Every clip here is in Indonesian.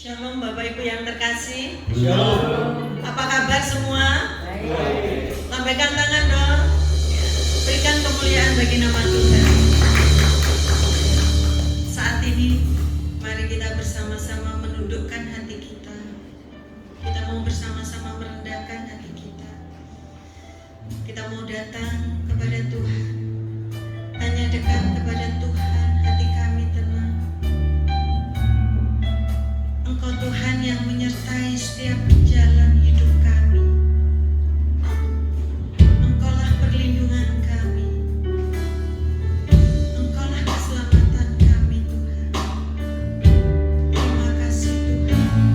Shalom Bapak Ibu yang terkasih. Shalom. Apa kabar semua? Baik. Lambaikan tangan dong. Berikan kemuliaan bagi nama Tuhan. Saat ini mari kita bersama-sama menundukkan hati kita. Kita mau bersama-sama merendahkan hati kita. Kita mau datang kepada Tuhan. Hanya dekat kepada Tuhan, hati kami tenang. Engkau Tuhan yang menyertai setiap jalan hidup kami. Engkaulah perlindungan kami. Engkaulah keselamatan kami Tuhan. Terima kasih Tuhan.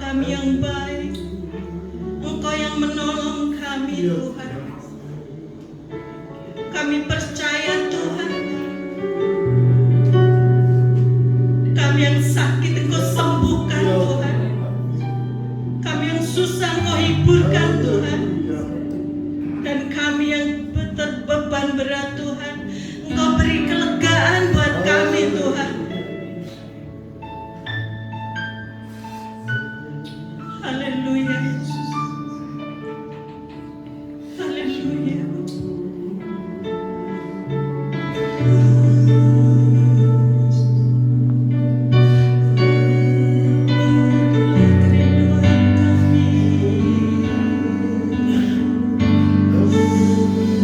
kami yang baik. Engkau yang menolong kami Tuhan. Kami percaya Tuhan, kami yang sakit Engkau sembuhkan Tuhan. Kami yang susah Engkau hiburkan Tuhan. Dan kami yang berbeban berat Tuhan, Engkau beri kelegaan buat kami Tuhan. Haleluya Yesus. Haleluya.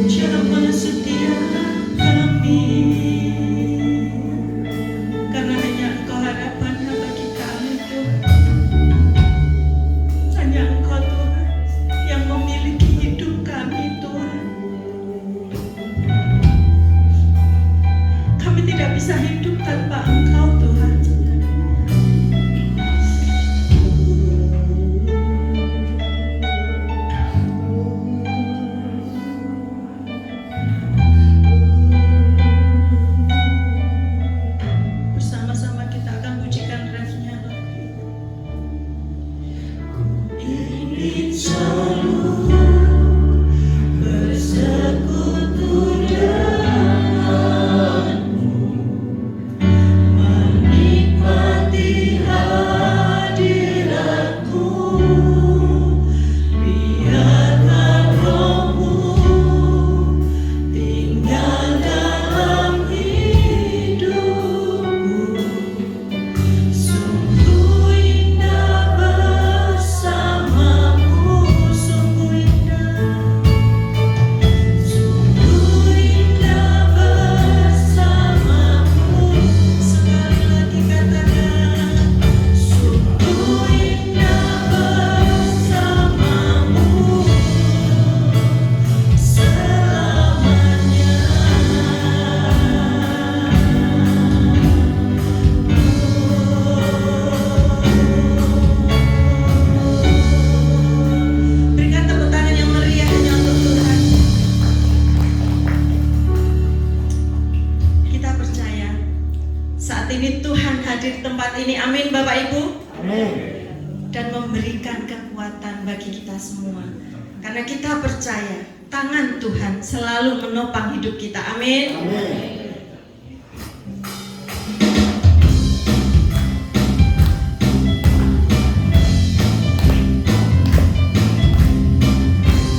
Jangan setia kami, karena hanya Engkau harapannya bagi kami Tuhan. Hanya Engkau Tuhan yang memiliki hidup kami Tuhan. Kami tidak bisa hidup tanpa Engkau Tuhan. Bersama-sama kita akan pujikan refnya. Ingin selalu bersekutu denganmu, menikmati hadiratmu. Biarkan Roh-Mu tinggal dalam hidupku. Sungguh indah bersamamu, sungguh indah. Sungguh indah bersamamu. Sekali lagi katakan, sungguh indah bersamamu selamanya. Berikan tepuk tangan yang meriah hanya untuk Tuhan. Kita percaya saat ini Tuhan hadir di tempat ini. Amin Bapak Ibu. Dan memberikan kekuatan bagi kita semua. Karena kita percaya tangan Tuhan selalu menopang hidup kita. Amin.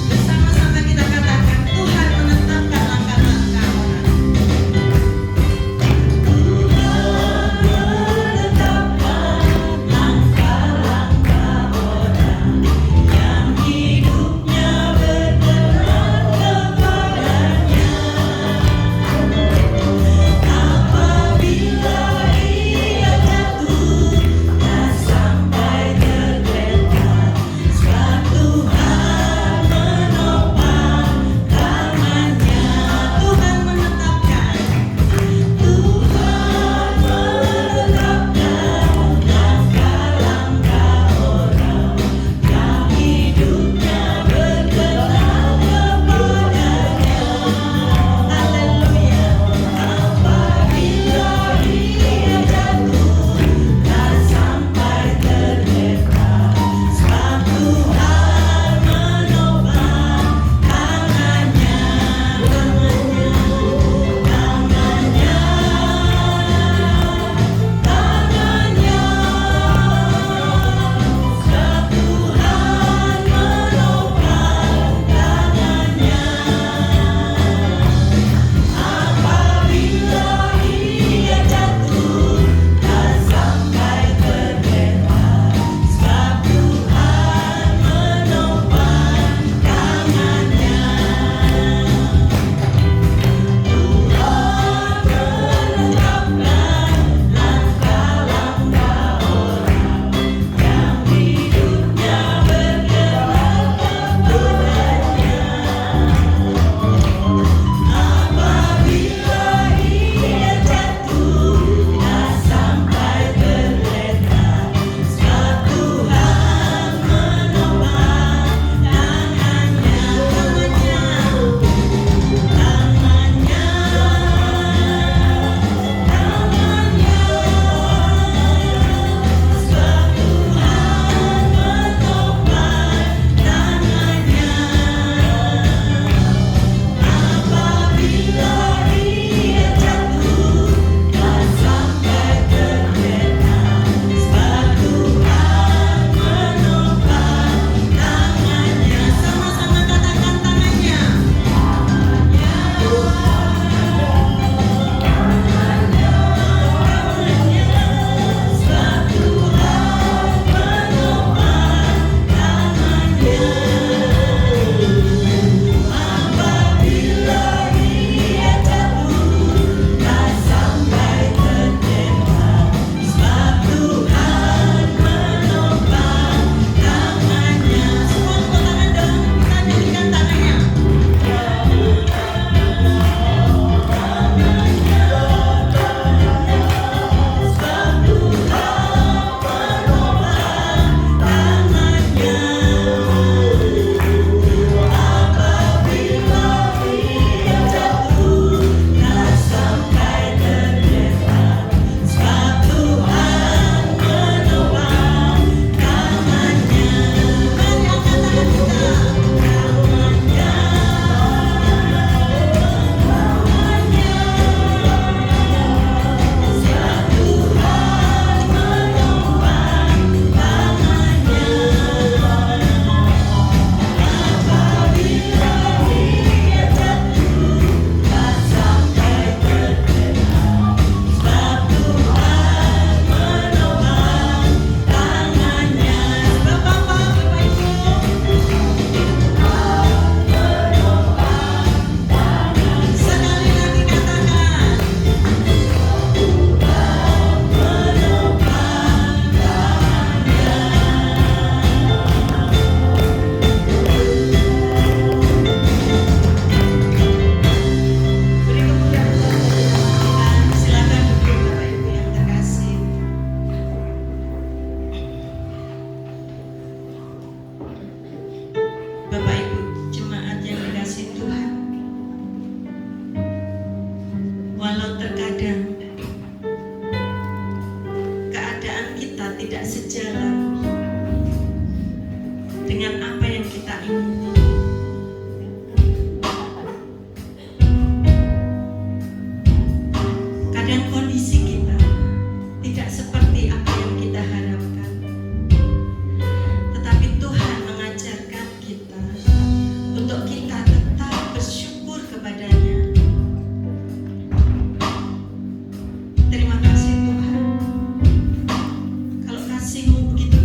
Bersama-sama kita katakan, Tuhan menetapkan langkah-langkah orang. Tuhan menetapkan langkah-langkah orang yang hidupnya berkenan kepadanya. walau terkadang keadaan kita tidak sejalan dengan apa yang kita ingini. Kadang kondisi kita tidak seperti apa yang kita harapkan, tetapi Tuhan mengajarkan kita untuk kita tetap bersyukur kepada-Nya. Terima kasih Tuhan, kalau kasih-Mu begitu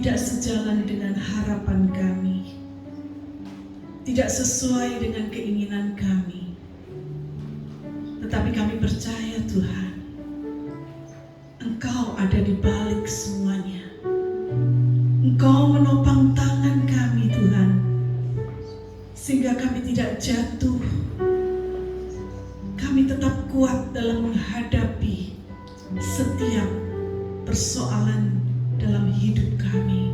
tidak sejalan dengan harapan kami, tidak sesuai dengan keinginan kami. Tetapi kami percaya Tuhan, Engkau ada di balik semuanya. Engkau menopang tangan kami Tuhan, sehingga kami tidak jatuh. Kami tetap kuat dalam menghadapi setiap persoalan dalam hidup kami,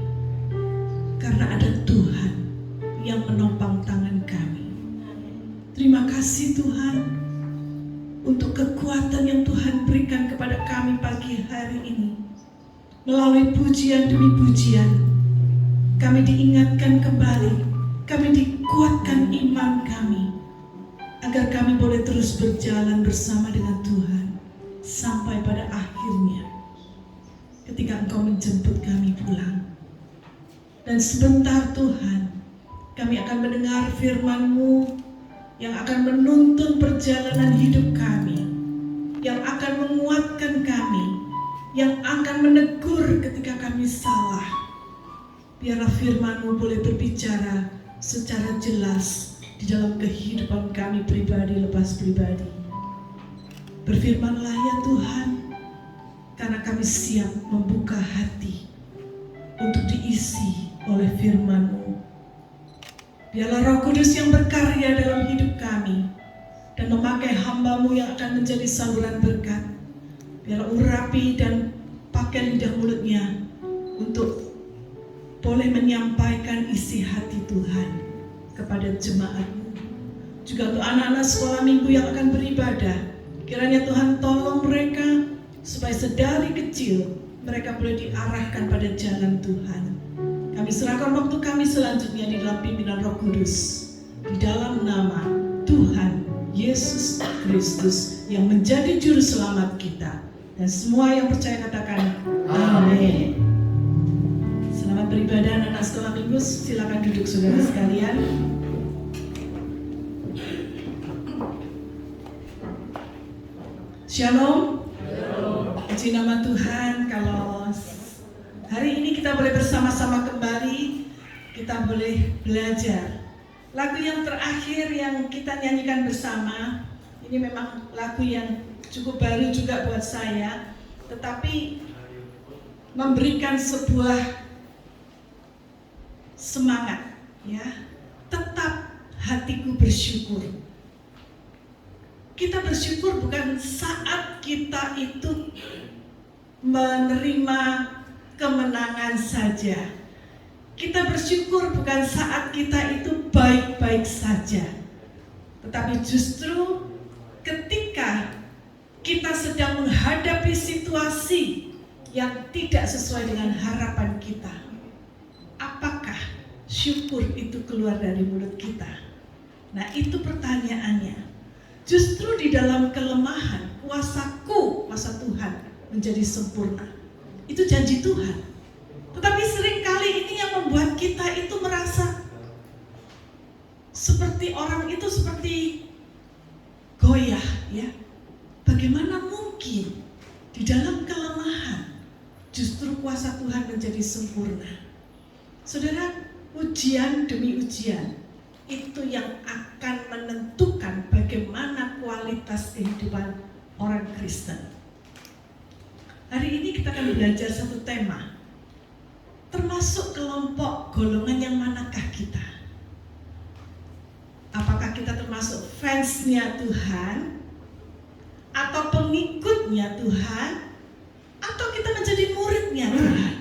karena ada Tuhan yang menopang tangan kami. Terima kasih Tuhan untuk kekuatan yang Tuhan berikan kepada kami pagi hari ini. Melalui pujian demi pujian, kami diingatkan kembali, kami dikuatkan iman kami, agar kami boleh terus berjalan bersama dengan Tuhan sampai pada akhirnya ketika Engkau menjemput kami pulang. Dan sebentar Tuhan, kami akan mendengar firman-Mu yang akan menuntun perjalanan hidup kami, yang akan menguatkan kami, yang akan menegur ketika kami salah. Biarlah firman-Mu boleh berbicara secara jelas di dalam kehidupan kami pribadi lepas pribadi. Berfirmanlah ya Tuhan, karena kami siap membuka hati untuk diisi oleh firman-Mu. Biarlah Roh Kudus yang berkarya dalam hidup kami dan memakai hamba-Mu yang akan menjadi saluran berkat. Biarlah urapi dan pakai lidah mulutnya untuk boleh menyampaikan isi hati Tuhan kepada jemaat-Mu. Juga untuk anak-anak sekolah minggu yang akan beribadah, kiranya Tuhan tolong mereka supaya sedari kecil mereka boleh diarahkan pada jalan Tuhan. Kami serahkan waktu kami selanjutnya di dalam pimpinan Roh Kudus, di dalam nama Tuhan Yesus Kristus yang menjadi juru selamat kita. Dan semua yang percaya katakan amin. Selamat beribadah anak sekolah minggu. Silakan duduk saudara sekalian. Shalom. Puji nama Tuhan. Kalau hari ini kita boleh bersama-sama kembali, kita boleh belajar. Lagu yang terakhir yang kita nyanyikan bersama, ini memang lagu yang cukup baru juga buat saya, tetapi memberikan sebuah semangat, ya. Tetap hatiku bersyukur. Kita bersyukur bukan saat kita itu menerima kemenangan saja. Kita bersyukur bukan saat kita itu baik-baik saja, tetapi justru ketika kita sedang menghadapi situasi yang tidak sesuai dengan harapan kita, apakah syukur itu keluar dari mulut kita? Nah, itu pertanyaannya. Justru di dalam kelemahan, kuasa Tuhan menjadi sempurna. Itu janji Tuhan. Tetapi seringkali ini yang membuat kita itu merasa seperti orang itu seperti goyah, ya. Bagaimana mungkin di dalam kelemahan justru kuasa Tuhan menjadi sempurna? Saudara, ujian demi ujian itu yang akan menentukan bagaimana kualitas kehidupan orang Kristen. Hari ini kita akan belajar satu tema, termasuk kelompok golongan yang manakah kita? Apakah kita termasuk fansnya Tuhan, atau pengikutnya Tuhan, atau kita menjadi muridnya Tuhan?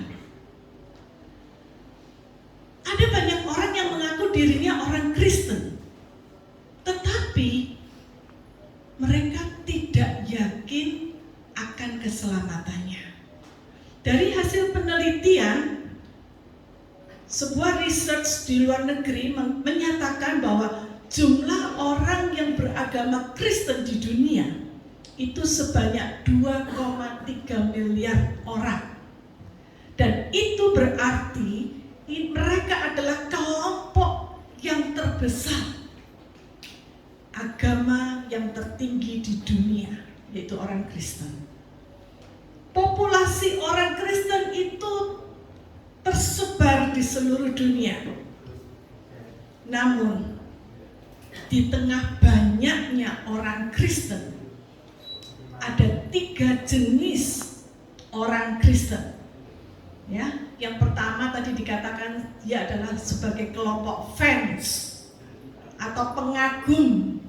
Ada banyak orang yang mengaku dirinya orang Kristen, tetapi mereka tidak yakin akan keselamatannya. Dari hasil penelitian, sebuah research di luar negeri menyatakan bahwa jumlah orang yang beragama Kristen di dunia itu sebanyak 2,3 miliar orang. Dan itu berarti mereka adalah kelompok yang terbesar agama yang tertinggi di dunia, yaitu orang Kristen. Populasi orang Kristen itu tersebar seluruh dunia. Namun di tengah banyaknya orang Kristen, ada 3 jenis orang Kristen. Ya, yang pertama tadi dikatakan dia adalah sebagai kelompok fans atau pengagum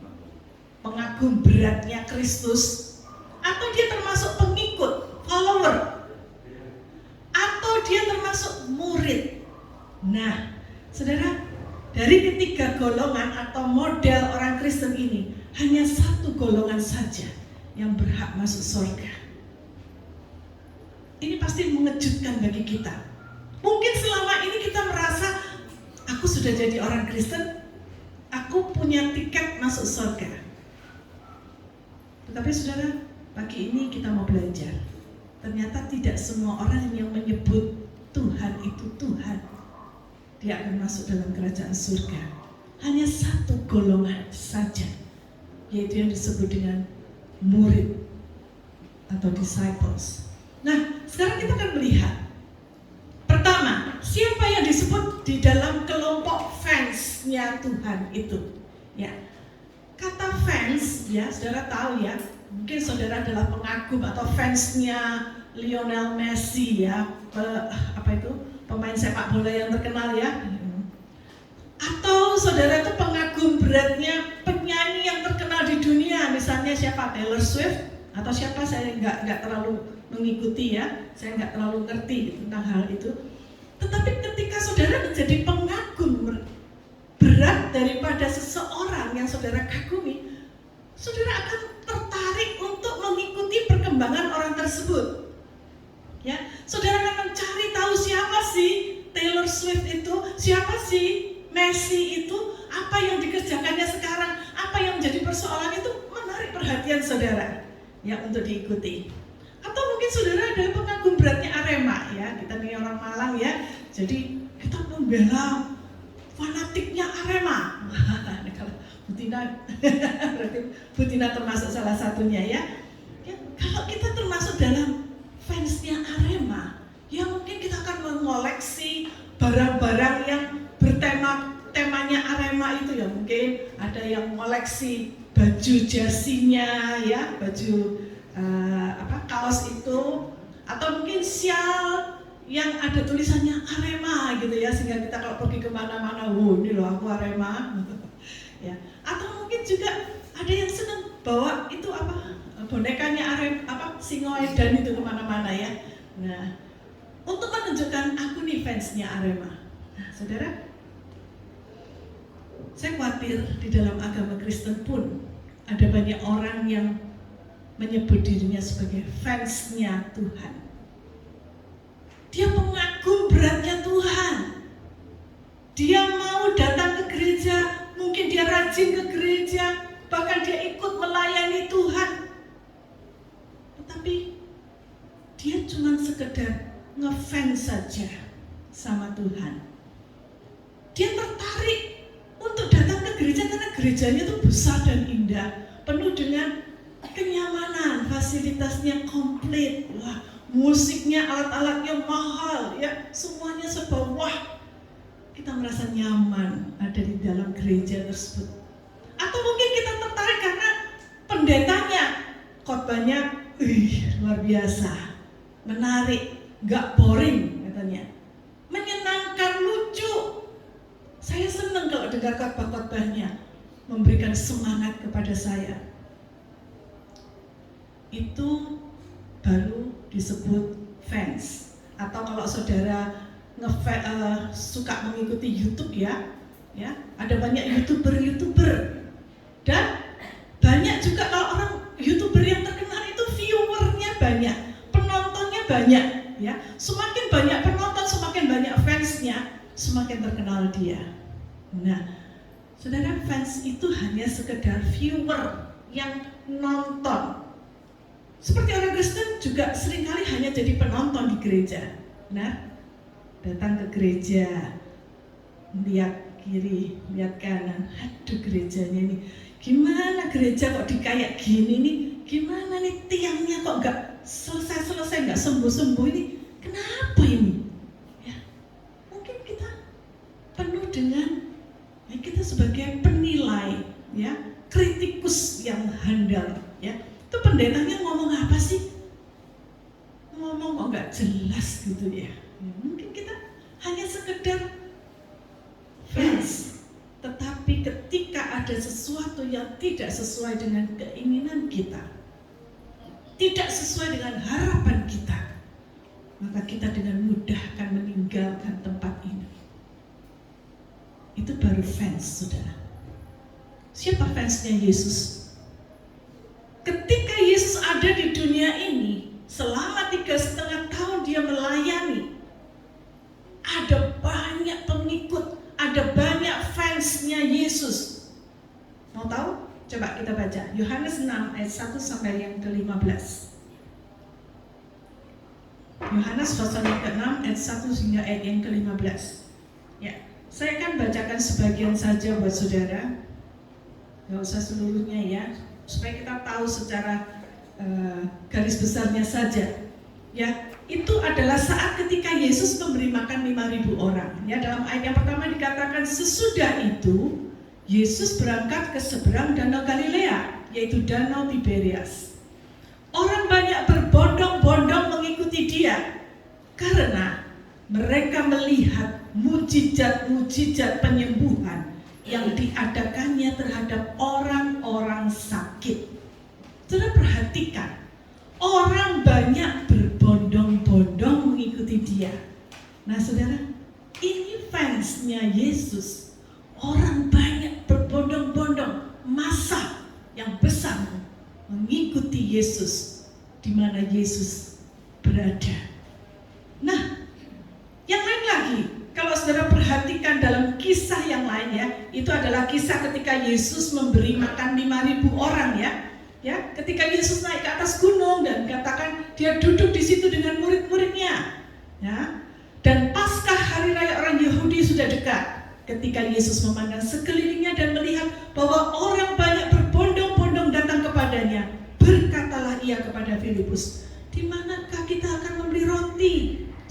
beratnya Kristus, atau dia termasuk pengikut, follower, atau dia termasuk murid. Nah, saudara, dari ketiga golongan atau model orang Kristen ini, hanya satu golongan saja yang berhak masuk surga. Ini pasti mengejutkan bagi kita. Mungkin selama ini kita merasa, aku sudah jadi orang Kristen, aku punya tiket masuk surga. Tetapi saudara, pagi ini kita mau belajar. Ternyata tidak semua orang yang menyebut Tuhan itu Tuhan, dia akan masuk dalam kerajaan surga. Hanya satu golongan saja, yaitu yang disebut dengan murid atau disciples. Nah, sekarang kita akan melihat. Pertama, siapa yang disebut di dalam kelompok fansnya Tuhan itu? Ya, kata fans, ya, saudara tahu ya. Mungkin saudara adalah pengagum atau fansnya Lionel Messi, ya, pemain sepak bola yang terkenal, ya. Atau saudara itu pengagum beratnya penyanyi yang terkenal di dunia, misalnya siapa? Taylor Swift atau siapa? Saya nggak terlalu mengikuti, ya, saya nggak terlalu ngerti tentang hal itu. Tetapi ketika saudara menjadi pengagum berat daripada seseorang yang saudara kagumi, saudara akan tertarik untuk mengikuti perkembangan orang tersebut. Ya, saudara akan mencari tahu siapa sih Taylor Swift itu, siapa sih Messi itu, apa yang dikerjakannya sekarang, apa yang menjadi persoalan itu menarik perhatian saudara, ya, untuk diikuti. Atau mungkin saudara adalah pengagum beratnya Arema, ya, kita nih orang Malang, ya, jadi kita membela fanatiknya Arema. Kalau Butina, berarti Butina termasuk salah satunya, ya. Ya, kalau kita termasuk dalam fansnya Arema, ya mungkin kita akan mengoleksi barang-barang yang temanya Arema itu, ya. Mungkin ada yang mengoleksi baju jersinya, ya, baju kaos itu, atau mungkin sial yang ada tulisannya Arema gitu, ya, sehingga kita kalau pergi kemana-mana, ini loh aku Arema. Ya. Atau mungkin juga ada yang senang bawa itu bonekanya Arema, Singoedan itu kemana-mana, ya. Nah, untuk menunjukkan aku nih fansnya Arema. Nah, saudara, saya khawatir di dalam agama Kristen pun ada banyak orang yang menyebut dirinya sebagai fansnya Tuhan. Dia pengagum beratnya Tuhan. Dia mau datang ke gereja, mungkin dia rajin ke gereja, bahkan dia ikut melayani Tuhan. Tetapi dia cuma sekedar ngefans saja sama Tuhan. Dia tertarik untuk datang ke gereja karena gerejanya itu besar dan indah, penuh dengan kenyamanan, fasilitasnya komplit, wah, musiknya, alat-alatnya mahal, ya, semuanya serba wah. Kita merasa nyaman ada di dalam gereja tersebut. Atau mungkin kita tertarik karena pendetanya, khotbahnya, luar biasa, menarik, gak boring katanya, menyenangkan, lucu. Saya senang kalau dengar khotbah-khotbahnya, memberikan semangat kepada saya. Itu baru disebut fans. Atau kalau saudara suka mengikuti YouTube, ya, ada banyak youtuber, dan banyak juga kalau orang youtuber yang terkenal itu viewernya banyak, penontonnya banyak, ya. Semakin banyak penonton, semakin banyak fansnya, semakin terkenal dia. Nah, saudara, fans itu hanya sekedar viewer yang nonton. Seperti orang Kristen juga seringkali hanya jadi penonton di gereja. Nah, datang ke gereja, lihat kiri, lihat kanan, aduh gerejanya ini, gimana gereja kok kayak gini nih, gimana nih tiangnya kok nggak selesai, nggak sembuh ini, kenapa ini? Ya, mungkin kita Ya, mungkin kita hanya sekedar fans, tetapi ketika ada sesuatu yang tidak sesuai dengan keinginan kita, tidak sesuai dengan harapan kita, maka kita dengan mudah akan meninggalkan tempat ini. Itu baru fans, saudara. Siapa fansnya Yesus? Ketika Yesus ada di dunia ini, selama 3,5 tahun dia melayani, ada banyak pengikut, ada banyak fansnya Yesus. Mau tahu? Coba kita baca Yohanes 6 ayat 1 sampai yang ke-15. Yohanes pasal yang ke-6 ayat 1 hingga ayat yang ke-15. Ya, saya akan bacakan sebagian saja buat saudara. Gak usah seluruhnya ya, supaya kita tahu secara garis besarnya saja. Ya, itu adalah saat ketika Yesus memberi makan 5.000 orang. Ya, dalam ayat yang pertama dikatakan sesudah itu Yesus berangkat ke seberang Danau Galilea, yaitu Danau Tiberias. Orang banyak berbondong-bondong mengikuti dia karena mereka melihat mujizat-mujizat penyembuhan yang diadakannya terhadap orang-orang sakit. Saudara perhatikan, orang banyak berbondong-bondong mengikuti dia. Nah saudara, ini fansnya Yesus. Orang banyak berbondong-bondong, massa yang besar mengikuti Yesus di mana Yesus berada. Nah, yang lain lagi, kalau saudara perhatikan dalam kisah yang lain ya, itu adalah kisah ketika Yesus memberi makan 5.000 orang ya. Ya, ketika Yesus naik ke atas gunung dan katakan dia duduk di situ dengan murid-muridnya. Ya. Dan Paskah hari raya orang Yahudi sudah dekat. Ketika Yesus memandang sekelilingnya dan melihat bahwa orang banyak berbondong-bondong datang kepadanya, berkatalah ia kepada Filipus, "Di manakah kita akan membeli roti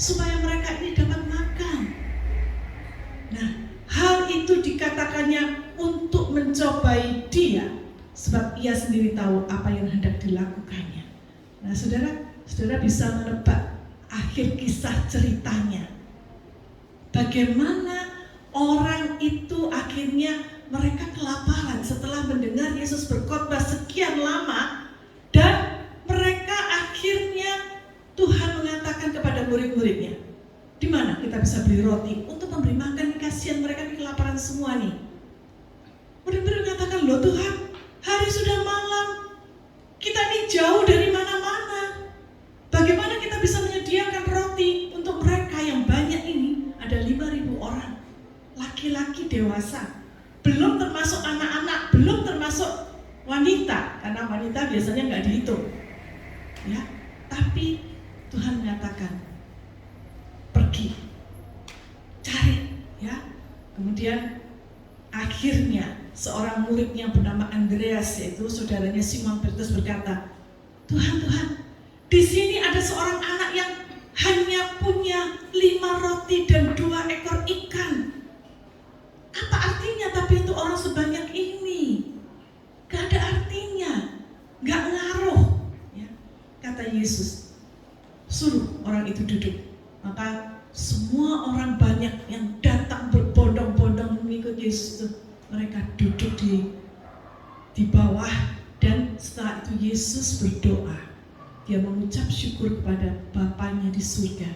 supaya mereka ini dapat makan?" Nah, hal itu dikatakannya untuk mencobai dia, sebab ia sendiri tahu apa yang hendak dilakukannya. Nah, saudara bisa menebak akhir kisah ceritanya. Bagaimana orang itu akhirnya mereka kelaparan setelah mendengar Yesus berkhotbah sekian lama, dan mereka akhirnya Tuhan mengatakan kepada murid-muridnya, "Di mana kita bisa beli roti untuk memberi makan? Kasihan mereka ini kelaparan semua nih." Murid-murid mengatakan, "Loh Tuhan, hari sudah malam, kita ini jauh dari mana-mana. Bagaimana kita bisa menyediakan roti untuk mereka yang banyak ini?" Ada 5.000 orang, laki-laki dewasa, belum termasuk anak-anak, belum termasuk wanita, karena wanita biasanya nggak dihitung. Ya, tapi Tuhan mengatakan, "Pergi, cari." Ya, kemudian akhirnya seorang muridnya bernama Andreas, yaitu saudaranya Simon Petrus, berkata, "Tuhan, di sini ada seorang anak yang hanya punya 5 roti dan 2 ekor ikan. Apa artinya tapi untuk orang sebanyak ini? Gak ada artinya, gak ngaruh." Ya, kata Yesus, "Suruh orang itu duduk." Maka semua orang banyak yang datang berbondong-bondong mengikut Yesus itu, mereka duduk di bawah, dan setelah itu Yesus berdoa. Dia mengucap syukur kepada Bapanya di surga.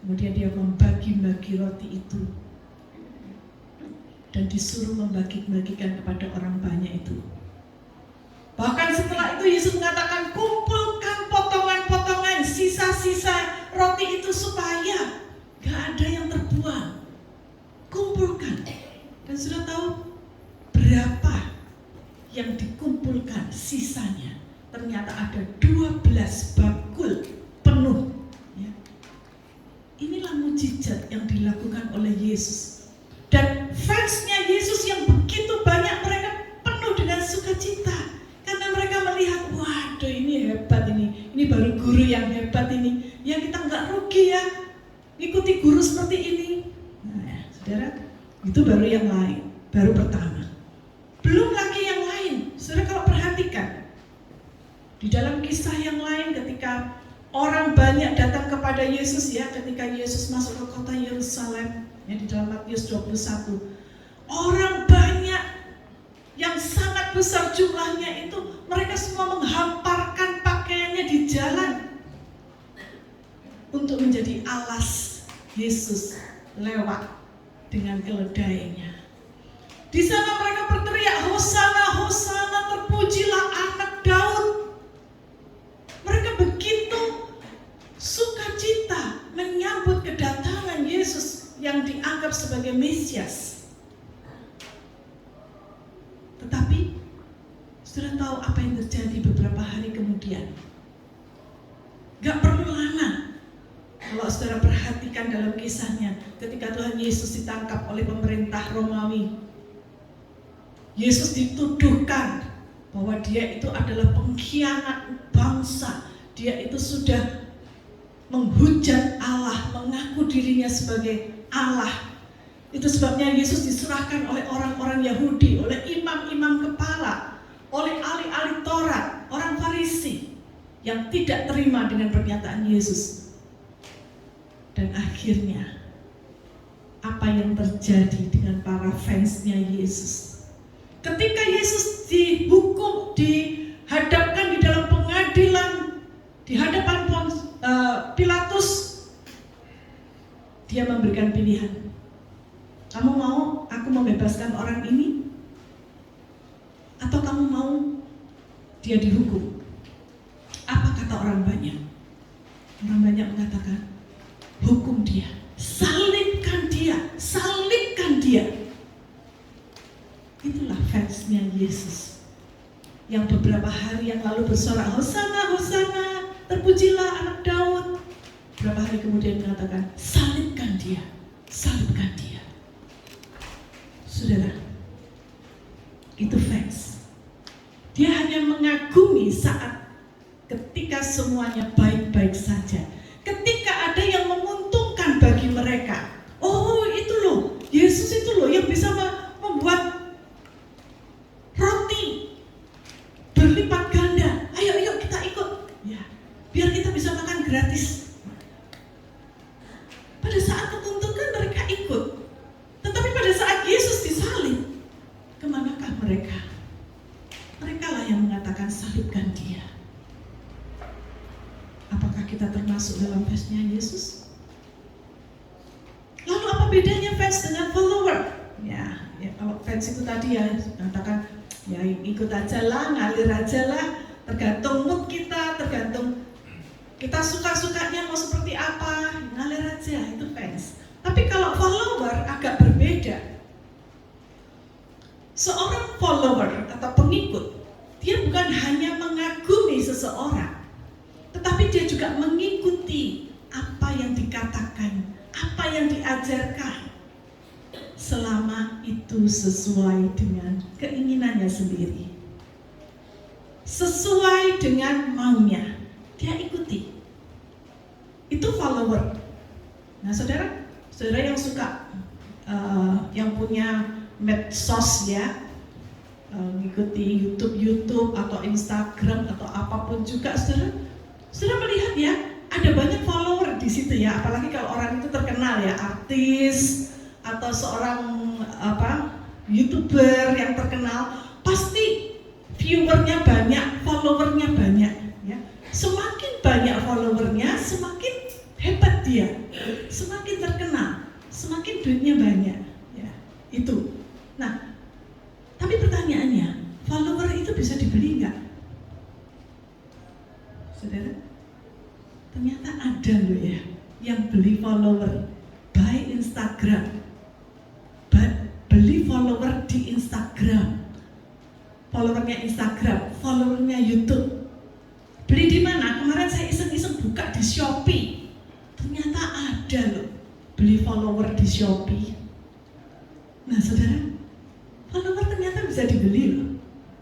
Kemudian dia membagi-bagi roti itu dan disuruh membagi-bagikan kepada orang banyak itu. Bahkan setelah itu Yesus mengatakan, "Kumpulkan potongan-potongan sisa-sisa roti itu supaya gak ada yang terbuang. Kumpulkan." Dan sudah tahu berapa yang dikumpulkan sisanya? Ternyata ada 12 bakul penuh. Ya. Inilah mujizat yang dilakukan oleh Yesus. Dan fansnya Yesus yang begitu banyak, mereka penuh dengan sukacita. Karena mereka melihat, waduh ini hebat ini baru guru yang hebat ini. Ya kita nggak rugi ya, ikuti guru seperti ini. Nah, saudara, itu baru yang lain, baru pertama. Belum lagi yang lain. Saudara kalau perhatikan, di dalam kisah yang lain ketika Orang banyak datang kepada Yesus ya ketika Yesus masuk ke kota Yerusalem ya di dalam Matius 21. Orang banyak yang sangat besar jumlahnya itu, mereka semua menghamparkan pakaiannya di jalan untuk menjadi alas Yesus lewat dengan keledainya. Di sana mereka berteriak, Hosana, Hosana, terpujilah anak Daud. Mereka begitu sukacita menyambut kedatangan Yesus yang dianggap sebagai Mesias. Tetapi sudah tahu apa yang terjadi beberapa hari kemudian. Gak perlu lama. Kalau saudara perhatikan dalam kisahnya, ketika Tuhan Yesus ditangkap oleh pemerintah Romawi, Yesus dituduhkan bahwa dia itu adalah pengkhianat bangsa. Dia itu sudah menghujat Allah, mengaku dirinya sebagai Allah. Itu sebabnya Yesus diserahkan oleh orang-orang Yahudi, oleh imam-imam kepala, oleh ahli-ahli Taurat, orang Farisi yang tidak terima dengan pernyataan Yesus. Dan akhirnya apa yang terjadi dengan para fansnya Yesus? Ketika Yesus dihukum, dihadapkan di dalam pengadilan, di hadapan Pilatus, dia memberikan pilihan. Kamu mau aku membebaskan orang ini? Atau kamu mau dia dihukum? Apa kata orang banyak? Orang banyak mengatakan, hukum dia, salibkan dia, salibkan dia. Itulah fansnya Yesus yang beberapa hari yang lalu bersorak, Hosana, Hosana, terpujilah anak Daud. Beberapa hari kemudian mengatakan, salibkan dia, salibkan dia. Saudara, itu fans. Dia hanya mengagumi saat ketika semuanya baik-baik saja. Ketika ada yang menguntungkan bagi mereka. Oh itu loh, Yesus itu loh yang bisa membuat roti berlipat ganda. Ayo kita ikut. Ya, biar kita bisa makan gratis. Pada saat menguntungkan mereka ikut. Tetapi pada saat Yesus disalib, kemanakah mereka? Mereka lah yang mengatakan salibkan dia. Apakah kita termasuk dalam fansnya Yesus? Lalu apa bedanya fans dengan follower? Ya kalau fans itu tadi ya mengatakan ya ikut aja lah, ngalir aja lah, tergantung mood kita, tergantung kita suka-sukanya mau seperti apa, ngalir aja, itu fans. Tapi kalau follower agak berbeda. Seorang follower atau pengikut, dia bukan hanya mengagumi seseorang, tetapi dia juga mengikuti apa yang dikatakan, apa yang diajarkan, selama itu sesuai dengan keinginannya sendiri, sesuai dengan maunya, dia ikuti. Itu follower. Nah saudara yang suka, yang punya medsos ya, mengikuti YouTube atau Instagram atau apapun juga, saudara melihat ya, ada banyak follower di situ ya, apalagi kalau orang itu terkenal ya, artis atau seorang YouTuber yang terkenal, pasti viewernya banyak, followernya banyak ya. Semakin banyak followernya, semakin hebat dia, semakin terkenal, semakin duitnya banyak ya. Itu. Nah, tapi pertanyaannya, follower itu bisa dibeli nggak? Saudara, ternyata ada loh ya yang beli follower by Instagram, beli follower di Instagram, followernya Instagram, followernya YouTube. Beli di mana? Kemarin saya iseng-iseng buka di Shopee, ternyata ada loh beli follower di Shopee. Nah saudara, follower ternyata bisa dibeli loh.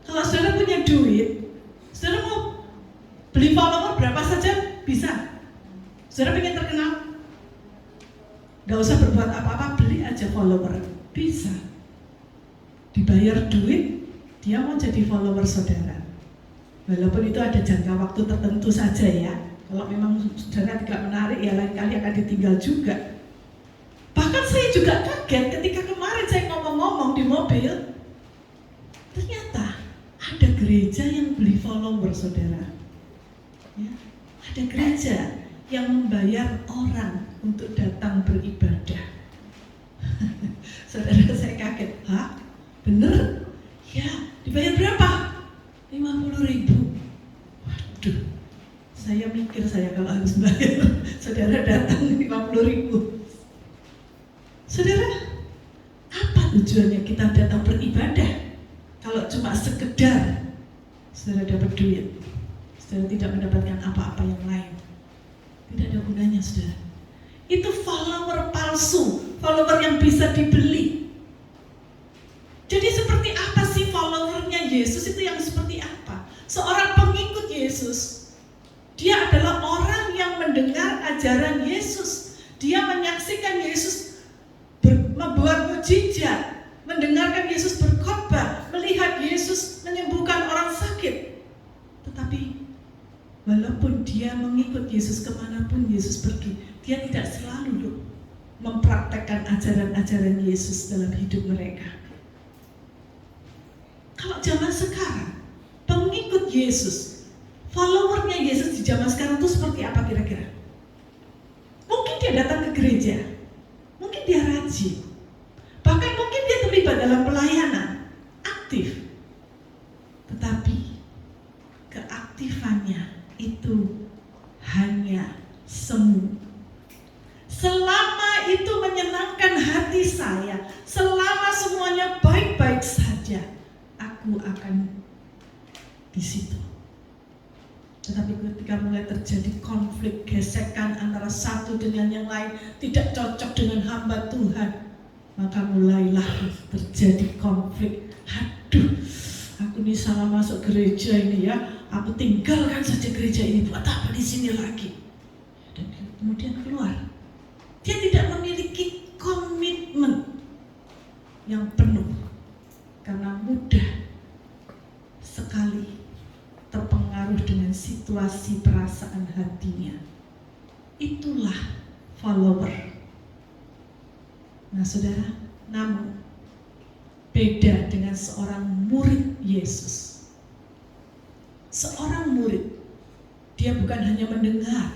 Kalau saudara punya duit, saudara mau beli follower berapa saja bisa. Saudara pengen terkenal, gak usah berbuat apa-apa, beli aja follower, bisa. Dibayar duit, dia mau jadi follower saudara. Walaupun itu ada jangka waktu tertentu saja ya, Kalau memang saudara tidak menarik, ya lain kali akan ditinggal juga. Bahkan saya juga kaget ketika kemarin saya ngomong-ngomong di mobil, ternyata ada gereja yang beli follower, saudara. Ya, ada gereja yang membayar orang untuk datang beribadah. Saudara, saya kaget. Hah? Bener? Ya, dibayar berapa? 50.000. Waduh, saya mikir saya kalau harus bayar, saudara datang 50.000. Saudara, apa tujuannya kita datang beribadah? Kalau cuma sekedar saudara dapat duit, saudara tidak mendapatkan apa-apa yang lain, tidak ada gunanya, saudara. Itu follower palsu, follower yang bisa dibeli. Jadi seperti apa sih followernya Yesus itu yang seperti apa? Seorang pengikut Yesus, dia adalah orang yang mendengar ajaran Yesus. Dia menyaksikan Yesus membuat mukjizat, mendengarkan Yesus berkhotbah, melihat Yesus menyembuhkan orang sakit. Tetapi walaupun dia mengikut Yesus kemanapun Yesus pergi, dia tidak selalu mempraktekkan ajaran-ajaran Yesus dalam hidup mereka. Kalau zaman sekarang, pengikut Yesus, followernya Yesus di zaman sekarang itu seperti apa kira-kira? Mungkin dia datang ke gereja, mungkin dia rajin, bahkan mungkin dia terlibat dalam pelayanan, aktif. Tetapi keaktifannya itu hanya semu. Selama itu menyenangkan hati saya, selama semuanya baik-baik saja, aku akan di situ. Tetapi ketika mulai terjadi konflik, gesekan antara satu dengan yang lain, tidak cocok dengan hamba Tuhan, maka mulailah terjadi konflik. Aduh, aku ini salah masuk gereja ini ya, aku tinggalkan saja gereja ini, buat apa di sini lagi? Dan kemudian keluar. Dia tidak memiliki komitmen yang penuh karena mudah sekali terpengaruh dengan situasi perasaan hatinya. Itulah follower. Nah, saudara, namun beda dengan seorang murid Yesus. Seorang murid, dia bukan hanya mendengar,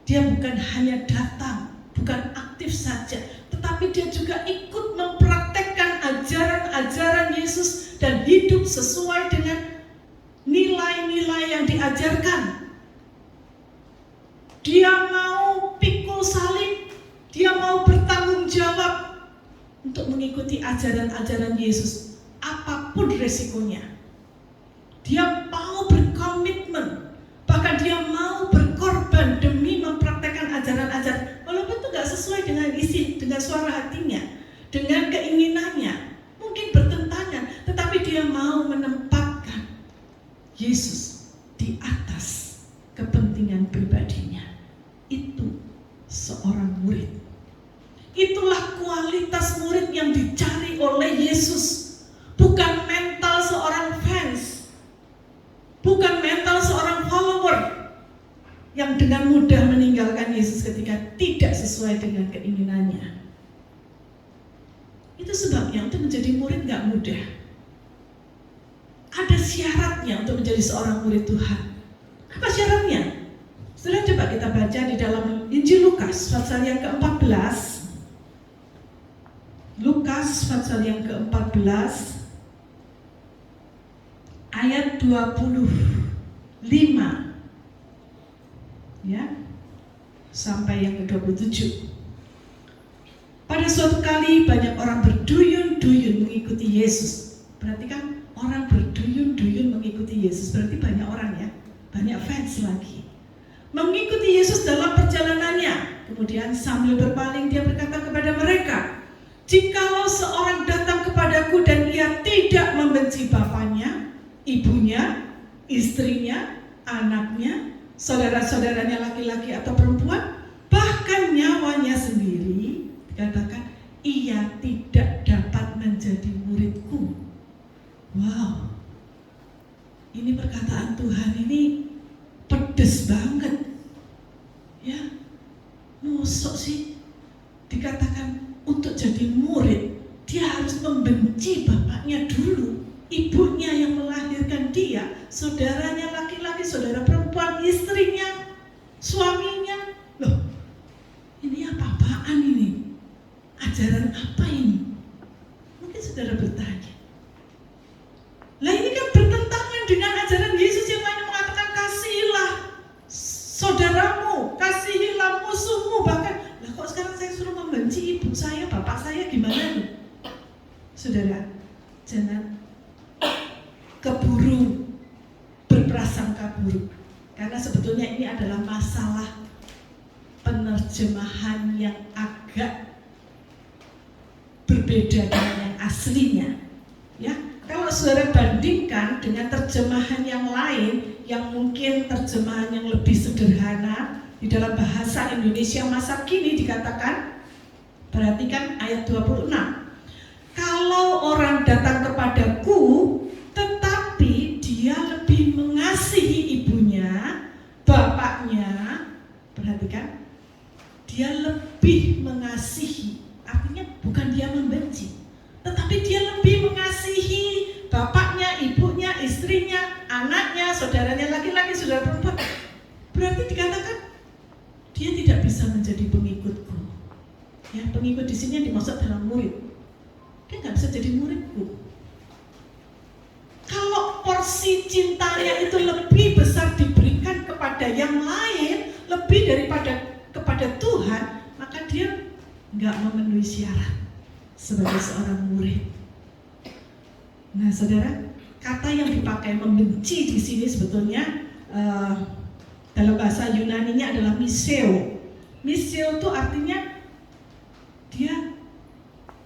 dia bukan hanya datang, bukan aktif saja, tetapi dia juga ikut mempraktekkan ajaran-ajaran Yesus dan hidup sesuai dengan nilai-nilai yang diajarkan. Dia mau pikul salib, dia mau bertanggung jawab untuk mengikuti ajaran-ajaran Yesus, apapun resikonya. Dia mau berkomitmen, bahkan dia mau berkorban demi mempraktekkan ajaran-ajaran, walaupun itu gak sesuai dengan isi, dengan suara hatinya, dengan keinginannya, mungkin bertentangan, tetapi dia mau menempatkan Yesus di atas kepentingan pribadinya. Itu seorang murid. Itulah kualitas murid yang dicari oleh Yesus. Bukan mental seorang fans, bukan mental seorang follower yang dengan mudah meninggalkan Yesus ketika tidak sesuai dengan keinginannya. Itu sebabnya untuk menjadi murid gak mudah. Ada syaratnya untuk menjadi seorang murid Tuhan. Apa syaratnya? Setelah coba kita baca di dalam Injil Lukas pasal yang ke-14. Lukas pasal yang ke-14 ayat 25 ya sampai yang ke-27. Pada suatu kali banyak orang berduyun-duyun mengikuti Yesus. Perhatikan, orang berduyun-duyun mengikuti Yesus, berarti banyak orang ya, banyak fans lagi mengikuti Yesus dalam perjalanannya. Kemudian sambil berpaling dia berkata kepada mereka, "Jikalau seorang datang kepadaku dan ia tidak membenci bapaknya, ibunya, istrinya, anaknya, saudara-saudaranya laki-laki atau perempuan, bahkan nyawanya sendiri," dikatakan, "ia tidak dapat menjadi muridku." Wow, ini perkataan Tuhan ini pedes banget. dikatakan untuk jadi murid, dia harus membenci bapaknya dulu, ibunya yang melahirkan dia, saudaranya laki-laki, saudara perempuan, istrinya, suaminya. Loh, ini apa-apaan ini? Ajaran apa ini? Mungkin saudara bertanya. Lah ini kan bertentangan dengan ajaran Yesus yang lain mengatakan kasihilah saudaramu, kasihilah musuhmu. Bahkan, lah kok sekarang saya suruh membenci ibu saya, bapak saya, gimana nih? Saudara, jangan keburu berprasangka buruk. Karena sebetulnya ini adalah masalah penerjemahan yang agak berbeda dengan yang aslinya. Ya, kalau saudara bandingkan dengan terjemahan yang lain yang mungkin terjemahan yang lebih sederhana di dalam bahasa Indonesia masa kini dikatakan, perhatikan ayat 26. Kalau orang datang kepadaku tetapi dia lebih mengasihi ibunya, bapaknya, perhatikan, dia lebih mengasihi, artinya bukan dia membenci, tetapi dia lebih mengasihi bapaknya, ibunya, istrinya, anaknya, saudaranya laki-laki, saudara perempuan. Berarti dikatakan dia tidak bisa menjadi pengikutku. Ya, pengikut di sini yang dimaksud adalah murid. Dia nggak bisa jadi muridku. Kalau porsi cintanya itu lebih besar diberikan kepada yang lain, lebih daripada kepada Tuhan, maka dia nggak memenuhi syarat sebagai seorang murid. Nah, saudara, kata yang dipakai membenci di sini sebetulnya dalam bahasa Yunani-nya adalah miseo. Miseo itu artinya dia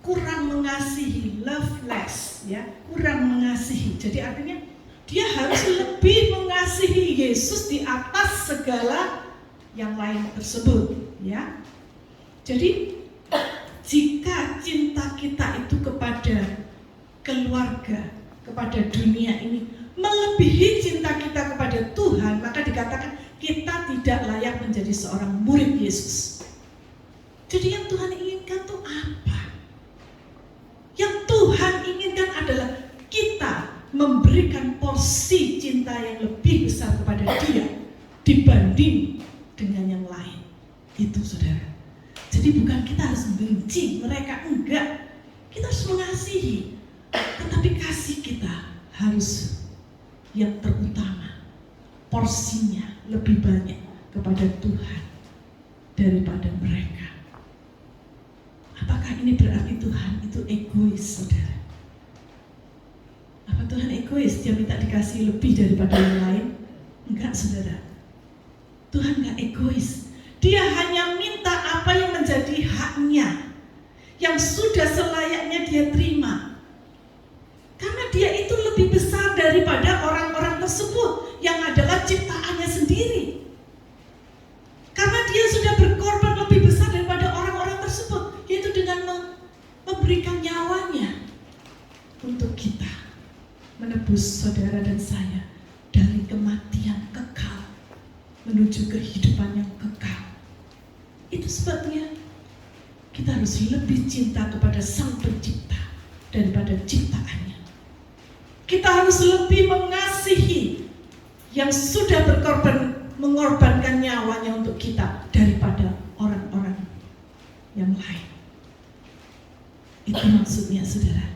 kurang mengasihi, loveless, ya, kurang mengasihi. Jadi artinya dia harus lebih mengasihi Yesus di atas segala yang lain tersebut, ya. Jadi jika cinta kita itu kepada keluarga, kepada dunia ini melebihi cinta kita kepada Tuhan, maka dikatakan kita tidak layak menjadi seorang murid Yesus. Jadi yang Tuhan inginkan itu apa? Yang Tuhan inginkan adalah kita memberikan porsi cinta yang lebih besar kepada Dia dibanding dengan yang lain. Itu, saudara. Jadi bukan kita harus benci mereka, enggak. Kita harus mengasihi. Tetapi kasih kita harus yang terutama, porsinya lebih banyak kepada Tuhan daripada mereka. Apakah ini berarti Tuhan itu egois, saudara? Apa Tuhan egois? Dia minta dikasih lebih daripada yang lain? Enggak, saudara. Tuhan enggak egois. Dia hanya minta apa yang menjadi haknya, yang sudah selayaknya dia terima. Karena dia itu lebih besar daripada orang-orang tersebut yang adalah ciptaannya sendiri. Karena dia sudah berkorban lebih besar daripada orang-orang tersebut, yaitu dengan memberikan nyawanya untuk kita, menebus saudara dan saya dari kematian kekal menuju kehidupan yang kekal. Itu sebabnya kita harus lebih cinta kepada Sang Pencipta daripada ciptaannya. Kita harus lebih mengasihi yang sudah mengorbankan nyawanya untuk kita daripada orang-orang yang lain. Itu maksudnya, saudara.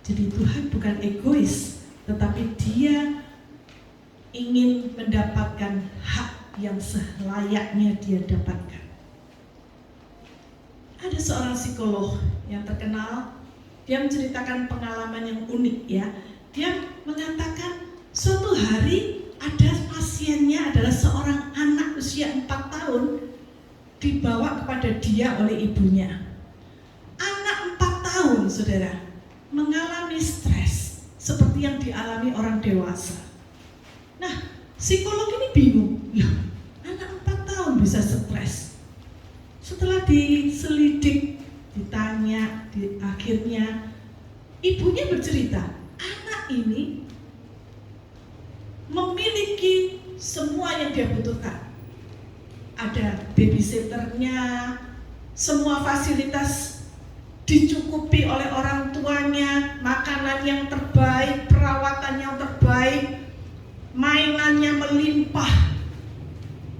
Jadi Tuhan bukan egois, tetapi Dia ingin mendapatkan hak yang selayaknya Dia dapatkan. Ada seorang psikolog yang terkenal, dia menceritakan pengalaman yang unik, ya. Dia mengatakan suatu hari ada pasiennya adalah seorang anak usia 4 tahun dibawa kepada dia oleh ibunya. Anak 4 tahun, saudara, mengalami stres seperti yang dialami orang dewasa. Nah, psikolog ini bingung, loh, anak 4 tahun bisa stres. Setelah diselidik, ditanya, akhirnya ibunya bercerita, anak ini memiliki semua yang dia butuhkan. Ada babysitternya, semua fasilitas dicukupi oleh orang tuanya, makanan yang terbaik, perawatan yang terbaik, mainannya melimpah.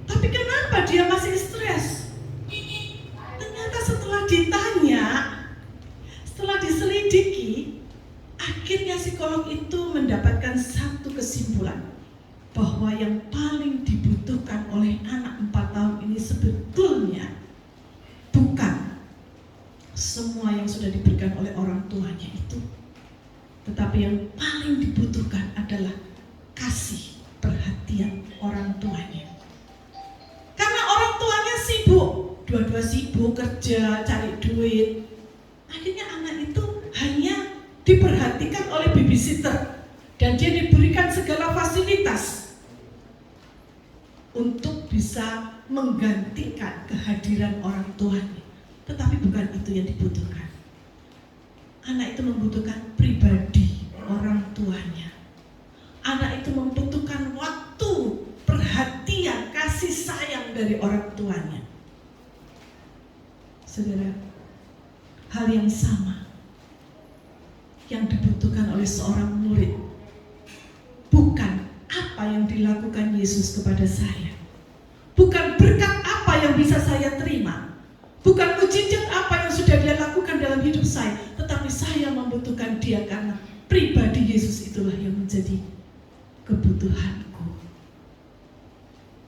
Tapi kenapa dia masih stres? Ternyata setelah ditanya, setelah diselidiki, akhirnya psikolog itu mendapatkan satu kesimpulan, bahwa yang paling dibutuhkan oleh anak 4 tahun ini sebetulnya bukan semua yang sudah diberikan oleh orang tuanya itu, tetapi yang paling dibutuhkan adalah kasih perhatian orang tuanya. Karena orang tuanya sibuk, dua-dua sibuk kerja, cari duit, akhirnya anak itu hanya diperhatikan oleh babysitter dan dia diberikan segala fasilitas untuk bisa menggantikan kehadiran orang tuanya. Tetapi bukan itu yang dibutuhkan. Anak itu membutuhkan pribadi orang tuanya. Anak itu membutuhkan waktu, perhatian, kasih sayang dari orang tuanya. Saudara, hal yang sama yang dibutuhkan oleh seorang murid bukan apa yang dilakukan Yesus kepada saya, bukan berkat apa yang bisa saya terima, bukan mujizat apa yang sudah dia lakukan dalam hidup saya, tetapi saya membutuhkan dia karena pribadi Yesus itulah yang menjadi kebutuhanku.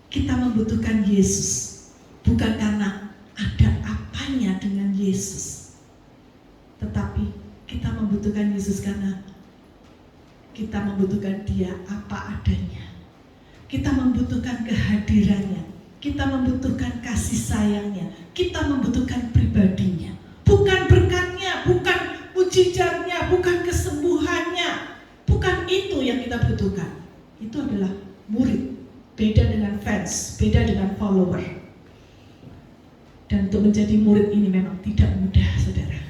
Kita membutuhkan Yesus bukan karena ada apanya dengan Yesus, tetapi kita membutuhkan Yesus karena kita membutuhkan dia apa adanya. Kita membutuhkan kehadirannya, kita membutuhkan kasih sayangnya, kita membutuhkan pribadinya, bukan berkatnya, bukan mujizatnya, bukan kesembuhannya. Bukan itu yang kita butuhkan. Itu adalah murid, beda dengan fans, beda dengan follower. Dan untuk menjadi murid ini memang tidak mudah, saudara.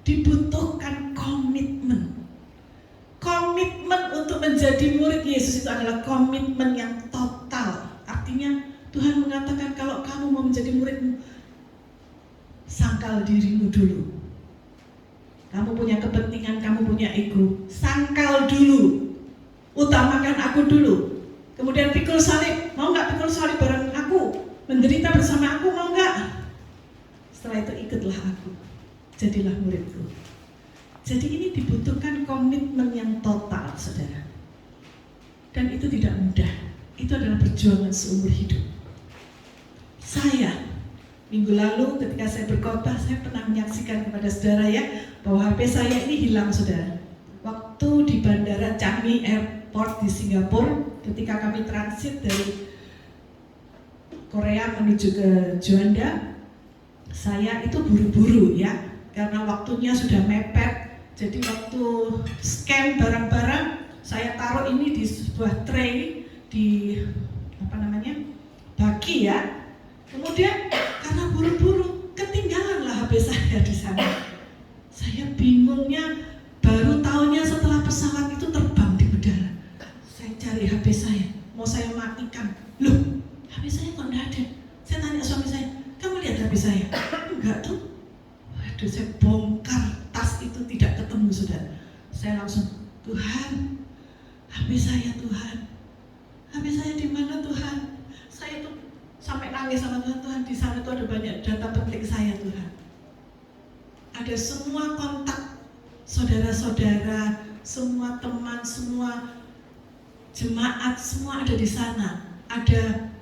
Dibutuhkan komitmen. Komitmen untuk menjadi murid Yesus itu adalah komitmen yang total. Artinya Tuhan mengatakan kalau kamu mau menjadi murid, sangkal dirimu dulu. Kamu punya kepentingan, kamu punya ego, sangkal dulu. Utamakan aku dulu. Kemudian pikul salib, mau nggak pikul salib bareng aku? Menderita bersama aku, mau nggak? Setelah itu ikutlah aku, jadilah muridku. Jadi ini dibutuhkan komitmen yang total, saudara. Dan itu tidak mudah. Itu adalah perjuangan seumur hidup. Saya, minggu lalu ketika saya berkhotbah, saya pernah menyaksikan kepada saudara ya, bahwa HP saya ini hilang, saudara. Waktu di Bandara Changi Airport di Singapura, ketika kami transit dari Korea menuju ke Juanda, saya itu buru-buru ya, karena waktunya sudah mepet. Jadi waktu scan barang-barang, saya taruh ini di sebuah tray di baki ya. Kemudian karena buru-buru, ketinggalanlah HP saya di sana. Saya bingungnya, baru tahunya setelah pesawat itu terbang di udara. Saya cari HP saya, mau saya matikan. Loh, HP saya kok enggak ada? Saya tanya suami saya, kamu lihat HP saya? Enggak tuh. Waduh, saya bongkar tas itu tidak ketemu, saudara. Saya langsung, Tuhan, HP saya Tuhan. HP saya di mana Tuhan? Saya tuh sampai nangis sama Tuhan. Tuhan, di sana tuh ada banyak data penting saya Tuhan. Ada semua kontak saudara-saudara, semua teman, semua jemaat, semua ada di sana. Ada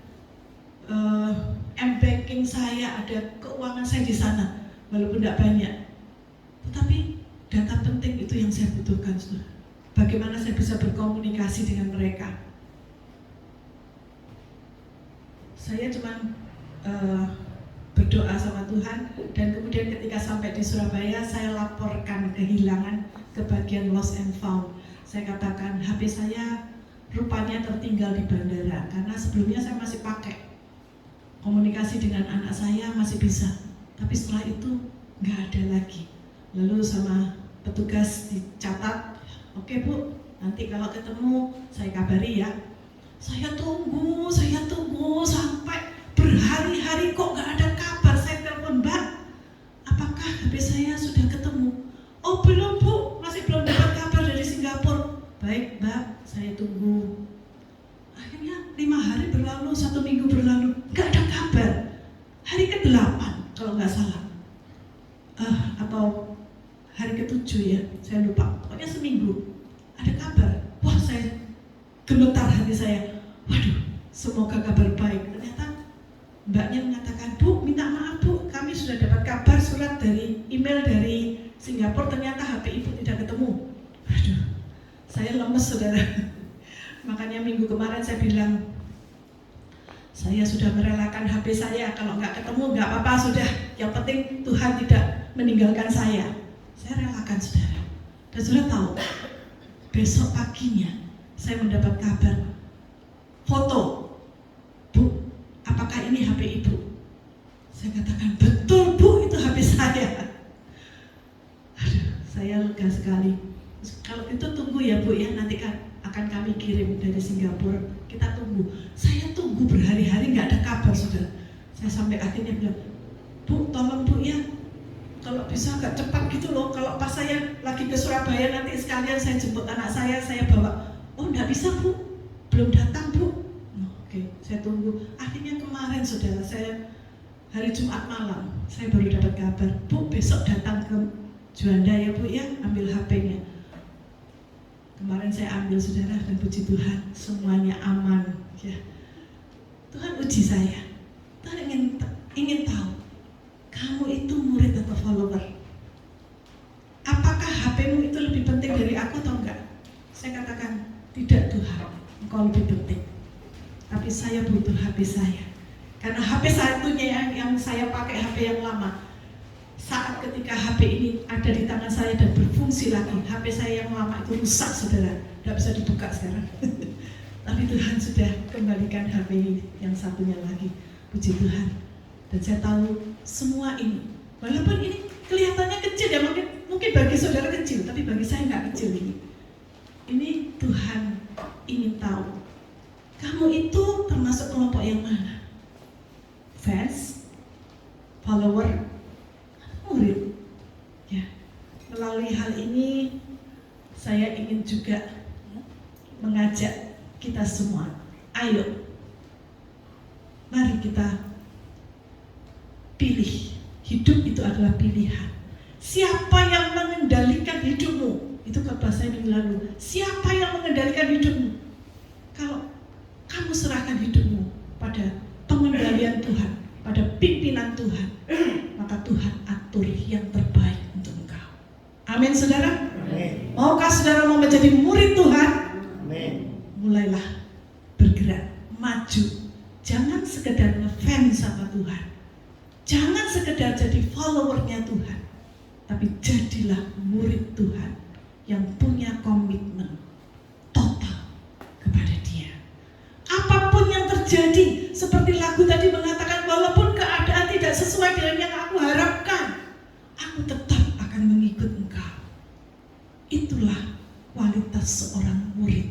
m-banking saya, ada keuangan saya di sana. Walaupun tidak banyak, tetapi data penting itu yang saya butuhkan, saudara. Bagaimana saya bisa berkomunikasi dengan mereka? Saya cuma berdoa sama Tuhan, dan kemudian ketika sampai di Surabaya, saya laporkan kehilangan ke bagian lost and found. Saya katakan HP saya rupanya tertinggal di bandara, karena sebelumnya saya masih pakai komunikasi dengan anak saya, masih bisa. Tapi setelah itu nggak ada lagi. Lalu sama petugas dicatat, oke Bu, nanti kalau ketemu saya kabari ya. Saya tunggu sampai berhari-hari kok nggak ada kabar. Saya telepon Mbak, HP saya sudah ketemu. Oh belum Bu, masih belum dapat kabar dari Singapura. Baik Mbak, saya tunggu. Akhirnya 5 hari berlalu, 1 minggu berlalu, nggak ada kabar. Hari ke-8 kalau nggak salah, atau hari ke-7 ya, saya lupa. Pokoknya seminggu ada kabar. Wah, saya gemetar hati saya. Waduh, semoga kabar baik. Ternyata mbaknya mengatakan, Bu, minta maaf Bu, kami sudah dapat kabar surat dari email dari Singapura, ternyata HP Ibu tidak ketemu. Waduh, saya lemes saudara. Makanya minggu kemarin saya bilang, saya sudah merelakan HP saya, kalau nggak ketemu nggak apa-apa sudah. Yang penting Tuhan tidak meninggalkan saya. Saya relakan saudara. Dan saudara tahu, besok paginya saya mendapat kabar foto. Bu, apakah ini HP Ibu? Saya katakan, betul Bu, itu HP saya. Aduh, saya lega sekali. Kalau itu tunggu ya Bu ya, nanti akan kami kirim dari Singapura. Kita tunggu. Saya tunggu berhari-hari nggak ada kabar saudara. Saya sampai akhirnya bilang, Bu, tolong Bu ya, kalau bisa agak cepat gitu loh. Kalau pas saya lagi ke Surabaya nanti sekalian saya jemput anak saya bawa. Oh nggak bisa Bu, belum datang Bu. Oke, saya tunggu. Akhirnya kemarin saudara, saya hari Jumat malam saya baru dapat kabar, Bu besok datang ke Juanda ya Bu ya, ambil HP-nya. Kemarin saya ambil saudara, dan puji Tuhan semuanya aman ya. Tuhan uji saya. Tuhan ingin tahu, kamu itu murid atau follower? Apakah HP-mu itu lebih penting dari aku atau enggak? Saya katakan, tidak Tuhan, engkau lebih penting. Tapi saya butuh HP saya. Karena HP satunya yang saya pakai HP yang lama. Saat ketika HP ini ada di tangan saya dan berfungsi lagi, HP saya yang lama itu rusak saudara, tidak bisa dibuka sekarang. Tapi Tuhan sudah kembalikan HP yang satunya lagi, puji Tuhan. Dan saya tahu semua ini, walaupun ini kelihatannya kecil ya, mungkin bagi saudara kecil, tapi bagi saya nggak kecil ini. Ini Tuhan ingin tahu, kamu itu termasuk kelompok yang mana? Fans, follower, murid. Ya. Melalui hal ini saya ingin juga mengajak kita semua. Ayo, mari kita pilih. Hidup itu adalah pilihan. Siapa yang mengendalikan hidupmu? Itu kata saya minggu lalu. Siapa yang mengendalikan hidupmu? Kalau kamu serahkan hidupmu pada pengendalian Tuhan, pada pimpinan Tuhan, maka Tuhan atur yang terbaik untuk engkau. Amin saudara. Amin. Maukah saudara mau menjadi murid Tuhan? Amin. Mulailah bergerak, maju. Jangan sekedar ngefans sama Tuhan. Jangan sekedar jadi followernya Tuhan. Tapi jadilah murid Tuhan yang punya komitmen total kepada Dia. Apapun yang terjadi, seperti lagu tadi mengatakan, walaupun keadaan tidak sesuai dengan yang aku harapkan, aku tetap akan mengikut engkau. Itulah kualitas seorang murid.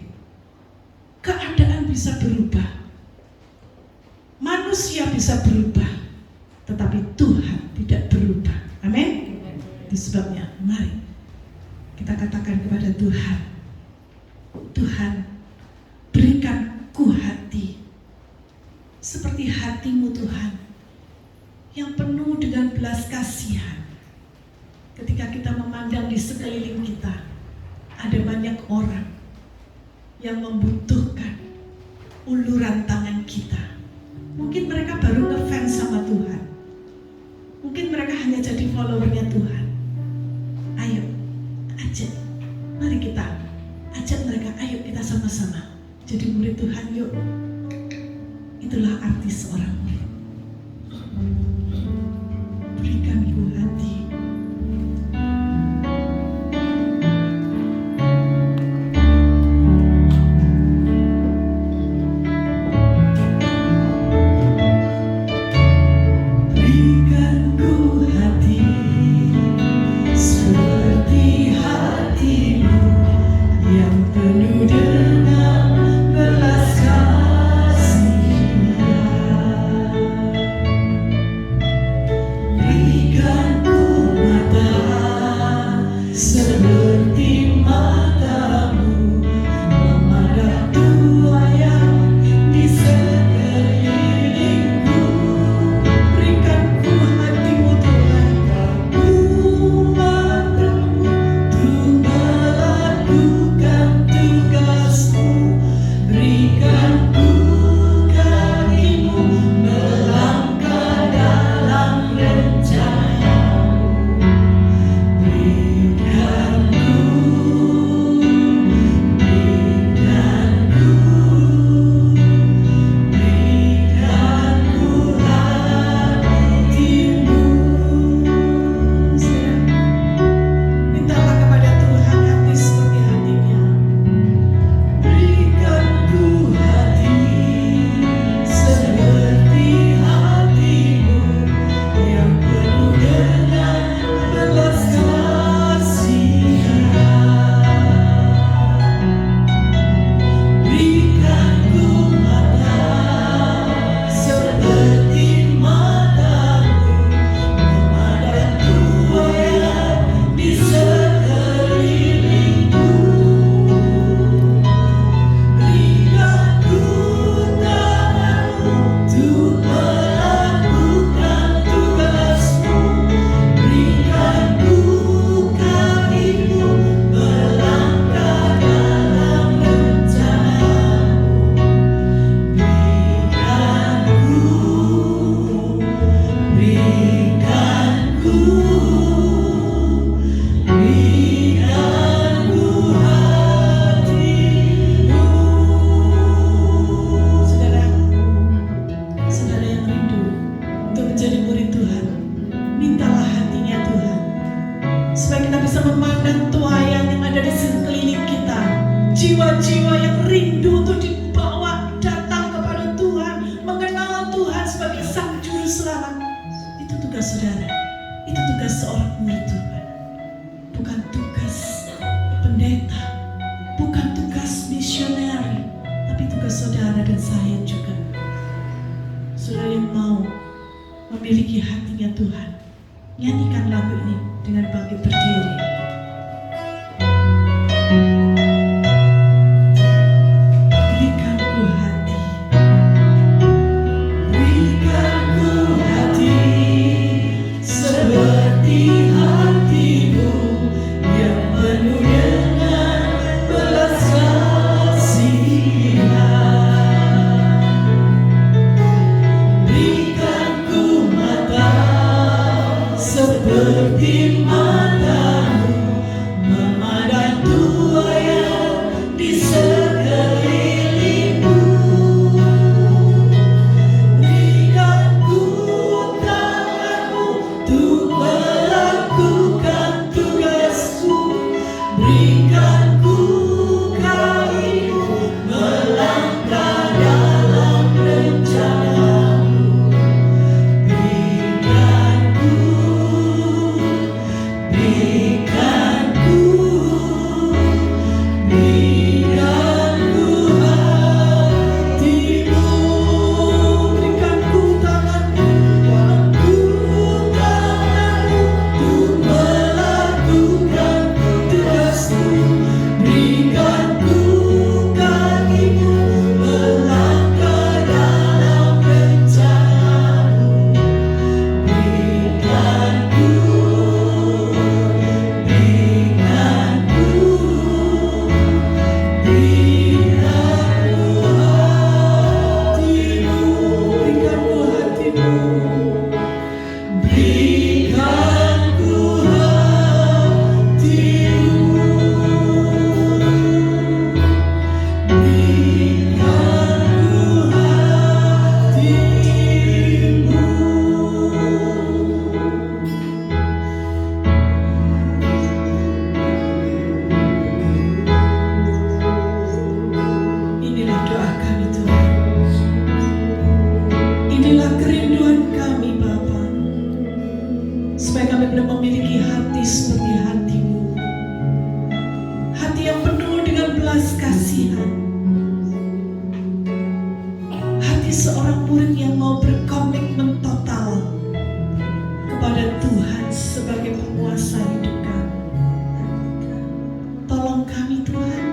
Keadaan bisa berubah, manusia bisa berubah, tetapi Tuhan tidak berubah. Amin. Itu sebabnya mari kita katakan kepada Tuhan, Tuhan berikan ku hati seperti hatimu Tuhan, yang penuh dengan belas kasihan. Ketika kita memandang di sekeliling kita, ada banyak orang yang membutuhkan uluran tangan kita. Mungkin mereka baru ngefans sama Tuhan, mungkin mereka hanya jadi followernya Tuhan. Ayo, mari kita ajak mereka, ayo kita sama-sama jadi murid Tuhan yuk. Itulah arti seorang murid. Berikan ku hati. Berikan ku hati seperti hatimu yang penuh dengan belas kasihan. mata seperti matamu memandang tua yang di sekelilingku. Berikan ku hatimu Tuhan, ku matamu untuk melakukan tugasmu. Berikan ku kakimu melangkah dalam rencanamu. Berikan ku hatimu. Mintalah kepada Tuhan hati seperti hatinya. Berikan ku hati seperti hatimu yang penuh dengan belas kasihan. Berikan ku mata seperti matamu memandang tua yang di sekelilingku. Berikan ku tanganmu untuk melakukan tugasmu. Berikan ku kakimu melangkah dalam rencanamu. Berikan ku hatimu. Saudara yang rindu untuk menjadi murid Tuhan, mintalah hatinya Tuhan, supaya kita bisa memandang tuayan yang ada di sekeliling kita. Jiwa-jiwa yang rindu untuk dibawa datang kepada Tuhan, mengenal Tuhan sebagai Sang Juru Selamat. Itu tugas saudara, itu tugas seorang murid Tuhan. Bukan tugas pendeta, bukan tugas misioneri, tapi tugas saudara dan saya juga. Saudara yang mau memiliki hatinya Tuhan, nyanyikan lagu ini dengan bangkit berdiri. Berikan ku hati, berikan ku hati seperti hatimu yang penuh dengan belas kasihan. Berikan ku mata seperti mata masa hidup kami. Tolong kami Tuhan.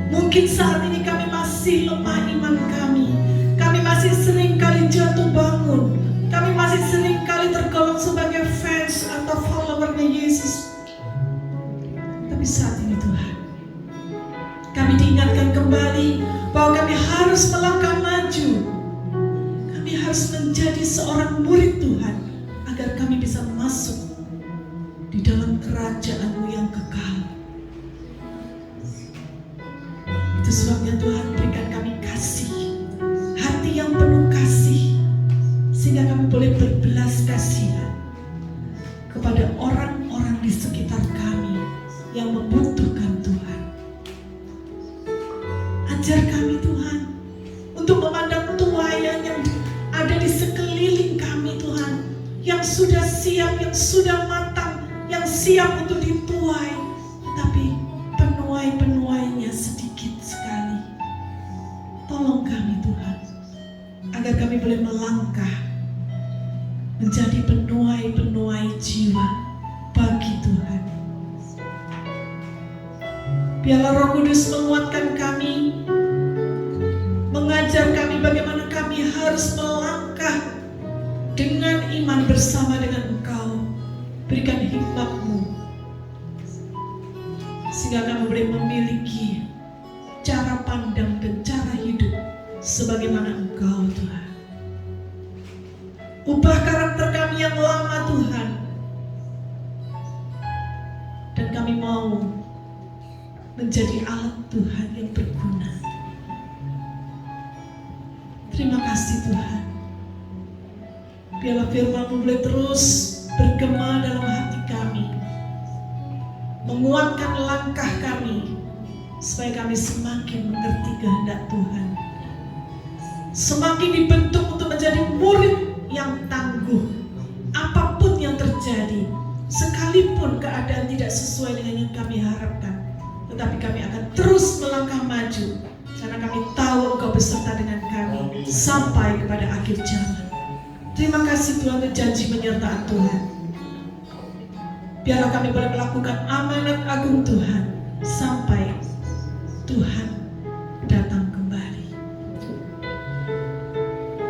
Mungkin saat ini kami masih lemah iman kami. Kami masih sering kali jatuh bangun. Kami masih sering kali tergolong sebagai fans atau followernya Yesus. Tapi saat ini Tuhan, kami diingatkan kembali bahwa kami harus melangkah maju. Kami harus menjadi seorang murid Tuhan agar kami bisa masuk di dalam kerajaan-Mu yang kekal. Itu sebabnya Tuhan berikan kami kasih, hati yang penuh kasih, sehingga kami boleh berbelas kasihan kepada orang-orang di sekitar kami yang membutuhkan Tuhan. Ajar kami Tuhan untuk memandang tuayan yang ada di sekeliling kami Tuhan, yang sudah siap, yang sudah matang, yang siap untuk dituai, tapi penuai-penuainya sedikit sekali. Tolong kami Tuhan, agar kami boleh melangkah menjadi penuai-penuai jiwa bagi Tuhan. Biarlah Roh Kudus menguatkan kami, mengajar kami bagaimana kami harus melangkah dengan iman bersama dengan Engkau. Berikan hikmat-Mu sehingga kami boleh memiliki cara pandang dan cara hidup sebagaimana Engkau Tuhan. Ubah karakter kami yang lama Tuhan, dan kami mau menjadi alat Tuhan yang berguna. Terima kasih Tuhan. Biarlah firman-Mu boleh terus bergema dalam hati kami, menguatkan langkah kami, supaya kami semakin mengerti kehendak Tuhan, semakin dibentuk untuk menjadi murid yang tangguh. Apapun yang terjadi, sekalipun keadaan tidak sesuai dengan yang kami harapkan, tetapi kami akan terus melangkah maju, karena kami tahu Engkau beserta dengan kami sampai kepada akhir zaman. Terima kasih Tuhan untuk janji penyertaan Tuhan. Biarlah kami boleh melakukan amanat agung Tuhan sampai Tuhan datang kembali.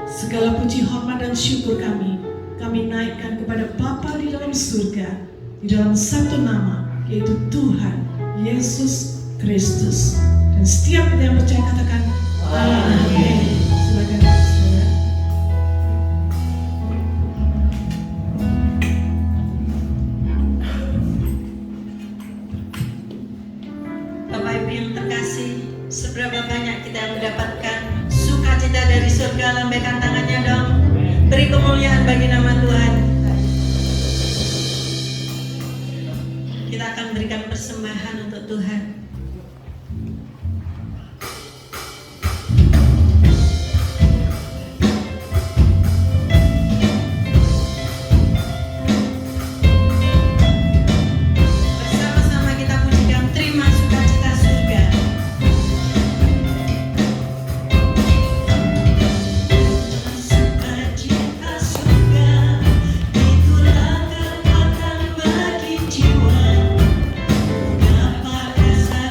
Segala puji, hormat, dan syukur kami naikkan kepada Bapa di dalam surga, di dalam satu nama, yaitu Tuhan Yesus Kristus. Dan setiap kita yang percaya katakan amin. Silakan saudara. Bapak Ibu yang terkasih, seberapa banyak kita mendapatkan sukacita dari surga? Lambaikan tangannya dong. Beri kemuliaan bagi nama Tuhan. Kita akan berikan persembahan untuk Tuhan. Bersama-sama kita pujikan, terima sukacita surga. Sukacita surga, itulah kekuatan bagi jiwa. Dapat rasa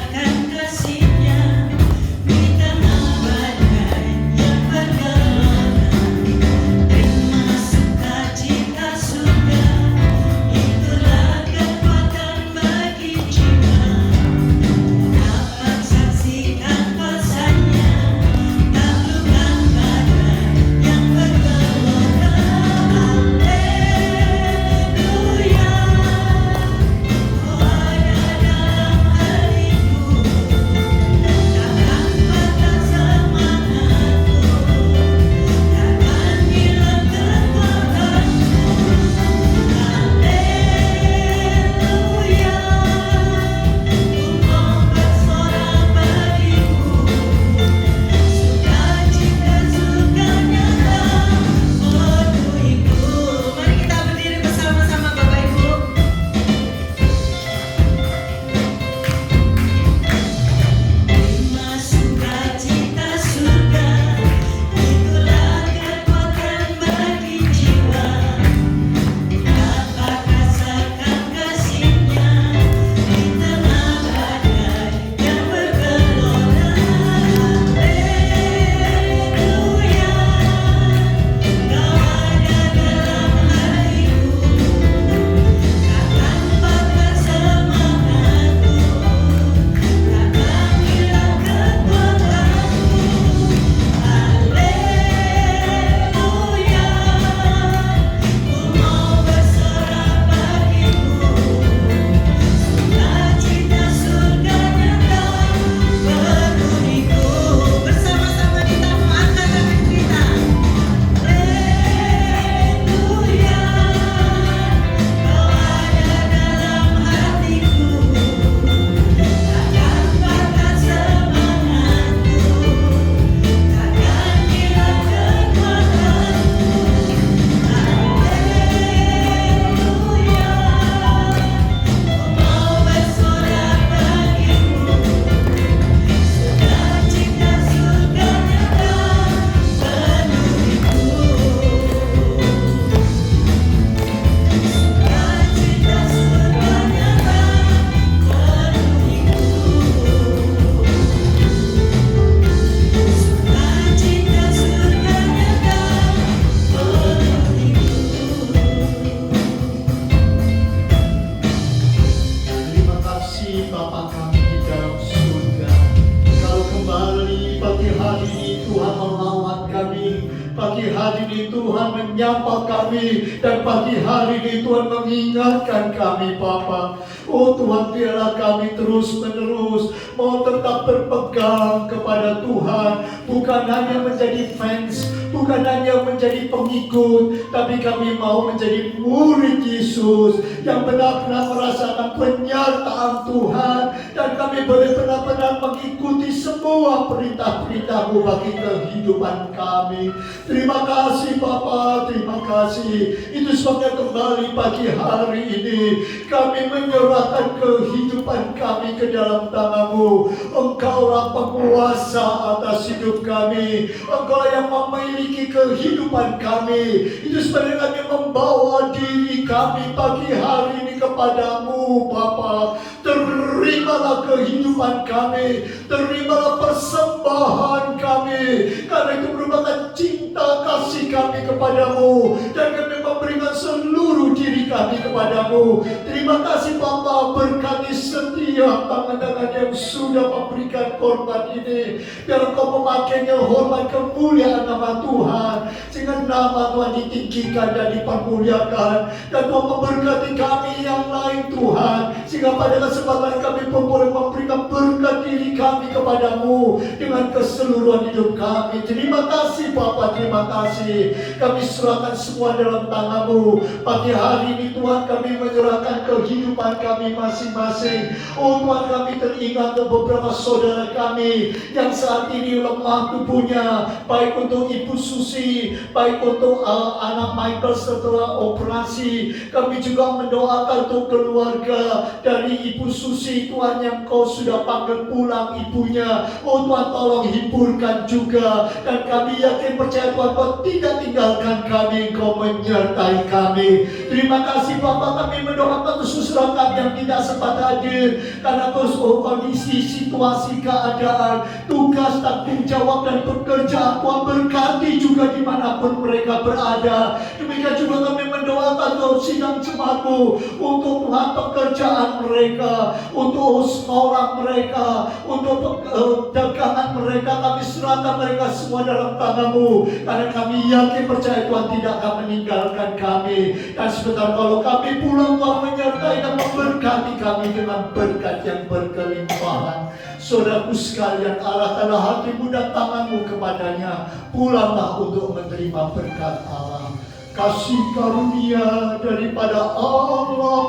Tuhan menyapa kami, dan pagi hari ini Tuhan mengingatkan kami Bapa. Oh Tuhan, biarlah kami terus menerus mau tetap berpegang kepada Tuhan, bukan hanya menjadi fans, bukan hanya menjadi pengikut, tapi kami mau menjadi murid Yesus yang benar-benar merasakan penyertaan Tuhan, dan kami boleh benar-benar mengikuti semua perintah-perintah-Mu bagi kehidupan kami. Terima kasih Bapa, terima kasih. Itu sebabnya kembali pagi hari ini kami menyerahkan kehidupan kami ke dalam tangan-Mu. Engkaulah penguasa atas hidup kami, Engkau yang memiliki kehidupan kami. Itu sebabnya kami membawa diri kami pagi hari ini kepadamu Bapa. Terimalah kehidupan kami, terimalah persembahan kami, karena itu merupakan cinta kasih kami kepadamu, dan kami memberikan seluruh diri kami kepadamu. Terima kasih Bapa, berkati setiap tangan-tangan yang sudah memberikan korban ini, biar Engkau memakainya hormat kemuliaan nama Tuhan, sehingga nama Tuhan ditinggikan dan dipermuliakan, dan Tuhan memberkati kami yang lain Tuhan, sehingga pada kesempatan kami pun boleh memberikan berkat diri kami kepadamu dengan keseluruhan hidup kami. Terima kasih Bapa, terima kasih. Kami serahkan semua dalam tangan-Mu. Pagi hari ini Tuhan, kami menyerahkan kehidupan kami masing-masing. Oh Tuhan, kami teringat beberapa saudara kami yang saat ini lemah tubuhnya, baik untuk Ibu Susi, baik untuk anak Michael setelah operasi. Kami juga mendoakan untuk keluarga dari Ibu Susi, Tuhan, yang Kau sudah panggil pulang ibunya. Oh Tuhan, tolong hiburkan juga, dan kami yakin percaya Tuhan, Kau tidak tinggalkan kami, Kau menyertai kami. Terima kasih Bapa, kami mendoakan saudara kami yang tidak sempat hadir karena terus kondisi, situasi, keadaan, tugas, tanggung jawab, dan pekerjaan. Tuhan berkati juga dimanapun mereka berada. Demikian juga kami mendoakan Tuhan sidang jemaat-Mu untuk Tuhan pekerjaan mereka, untuk sekolah mereka, untuk dagangan mereka. Kami serahkan mereka semua dalam tangan-Mu, karena kami yakin percaya Tuhan tidak akan meninggalkan kami. Dan sebentar kalau kami pulang, Tuhan menyertai dan memberkati kami dengan berkat yang berkelimpahan. Saudaraku sekalian, arahkanlah hatimu dan tanganmu kepadanya. Pulanglah untuk menerima berkat Allah. Kasih karunia daripada Allah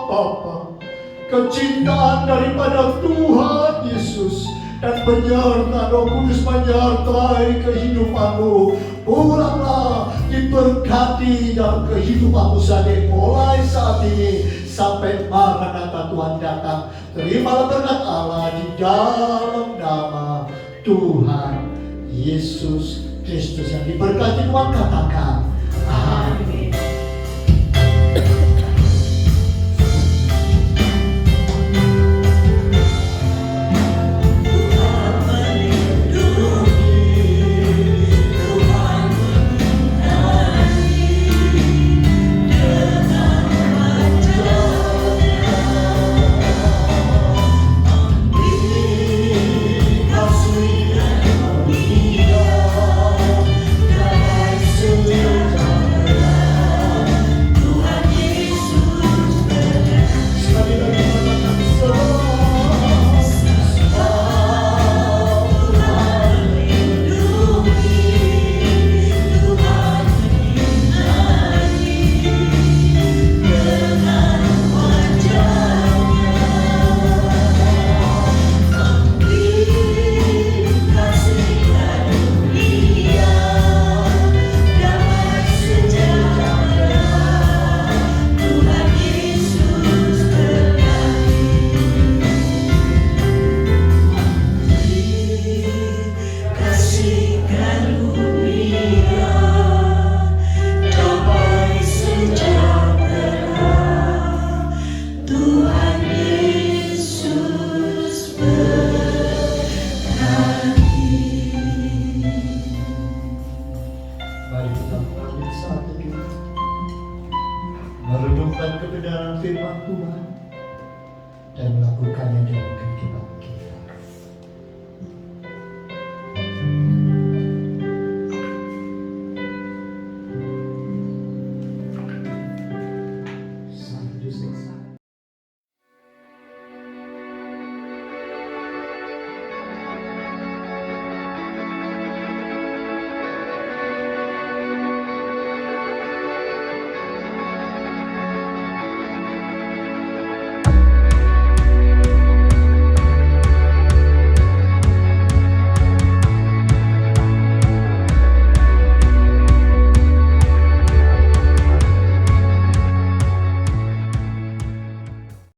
Bapa, kecintaan daripada Tuhan Yesus, dan penyertaan Roh Kudus menyertai kehidupanmu. Pulanglah diberkati dalam kehidupanmu mulai saat ini sampai Maranatha Tuhan datang. Terimalah berkat Allah di dalam nama Tuhan Yesus Kristus. Yang diberkati Tuhan katakan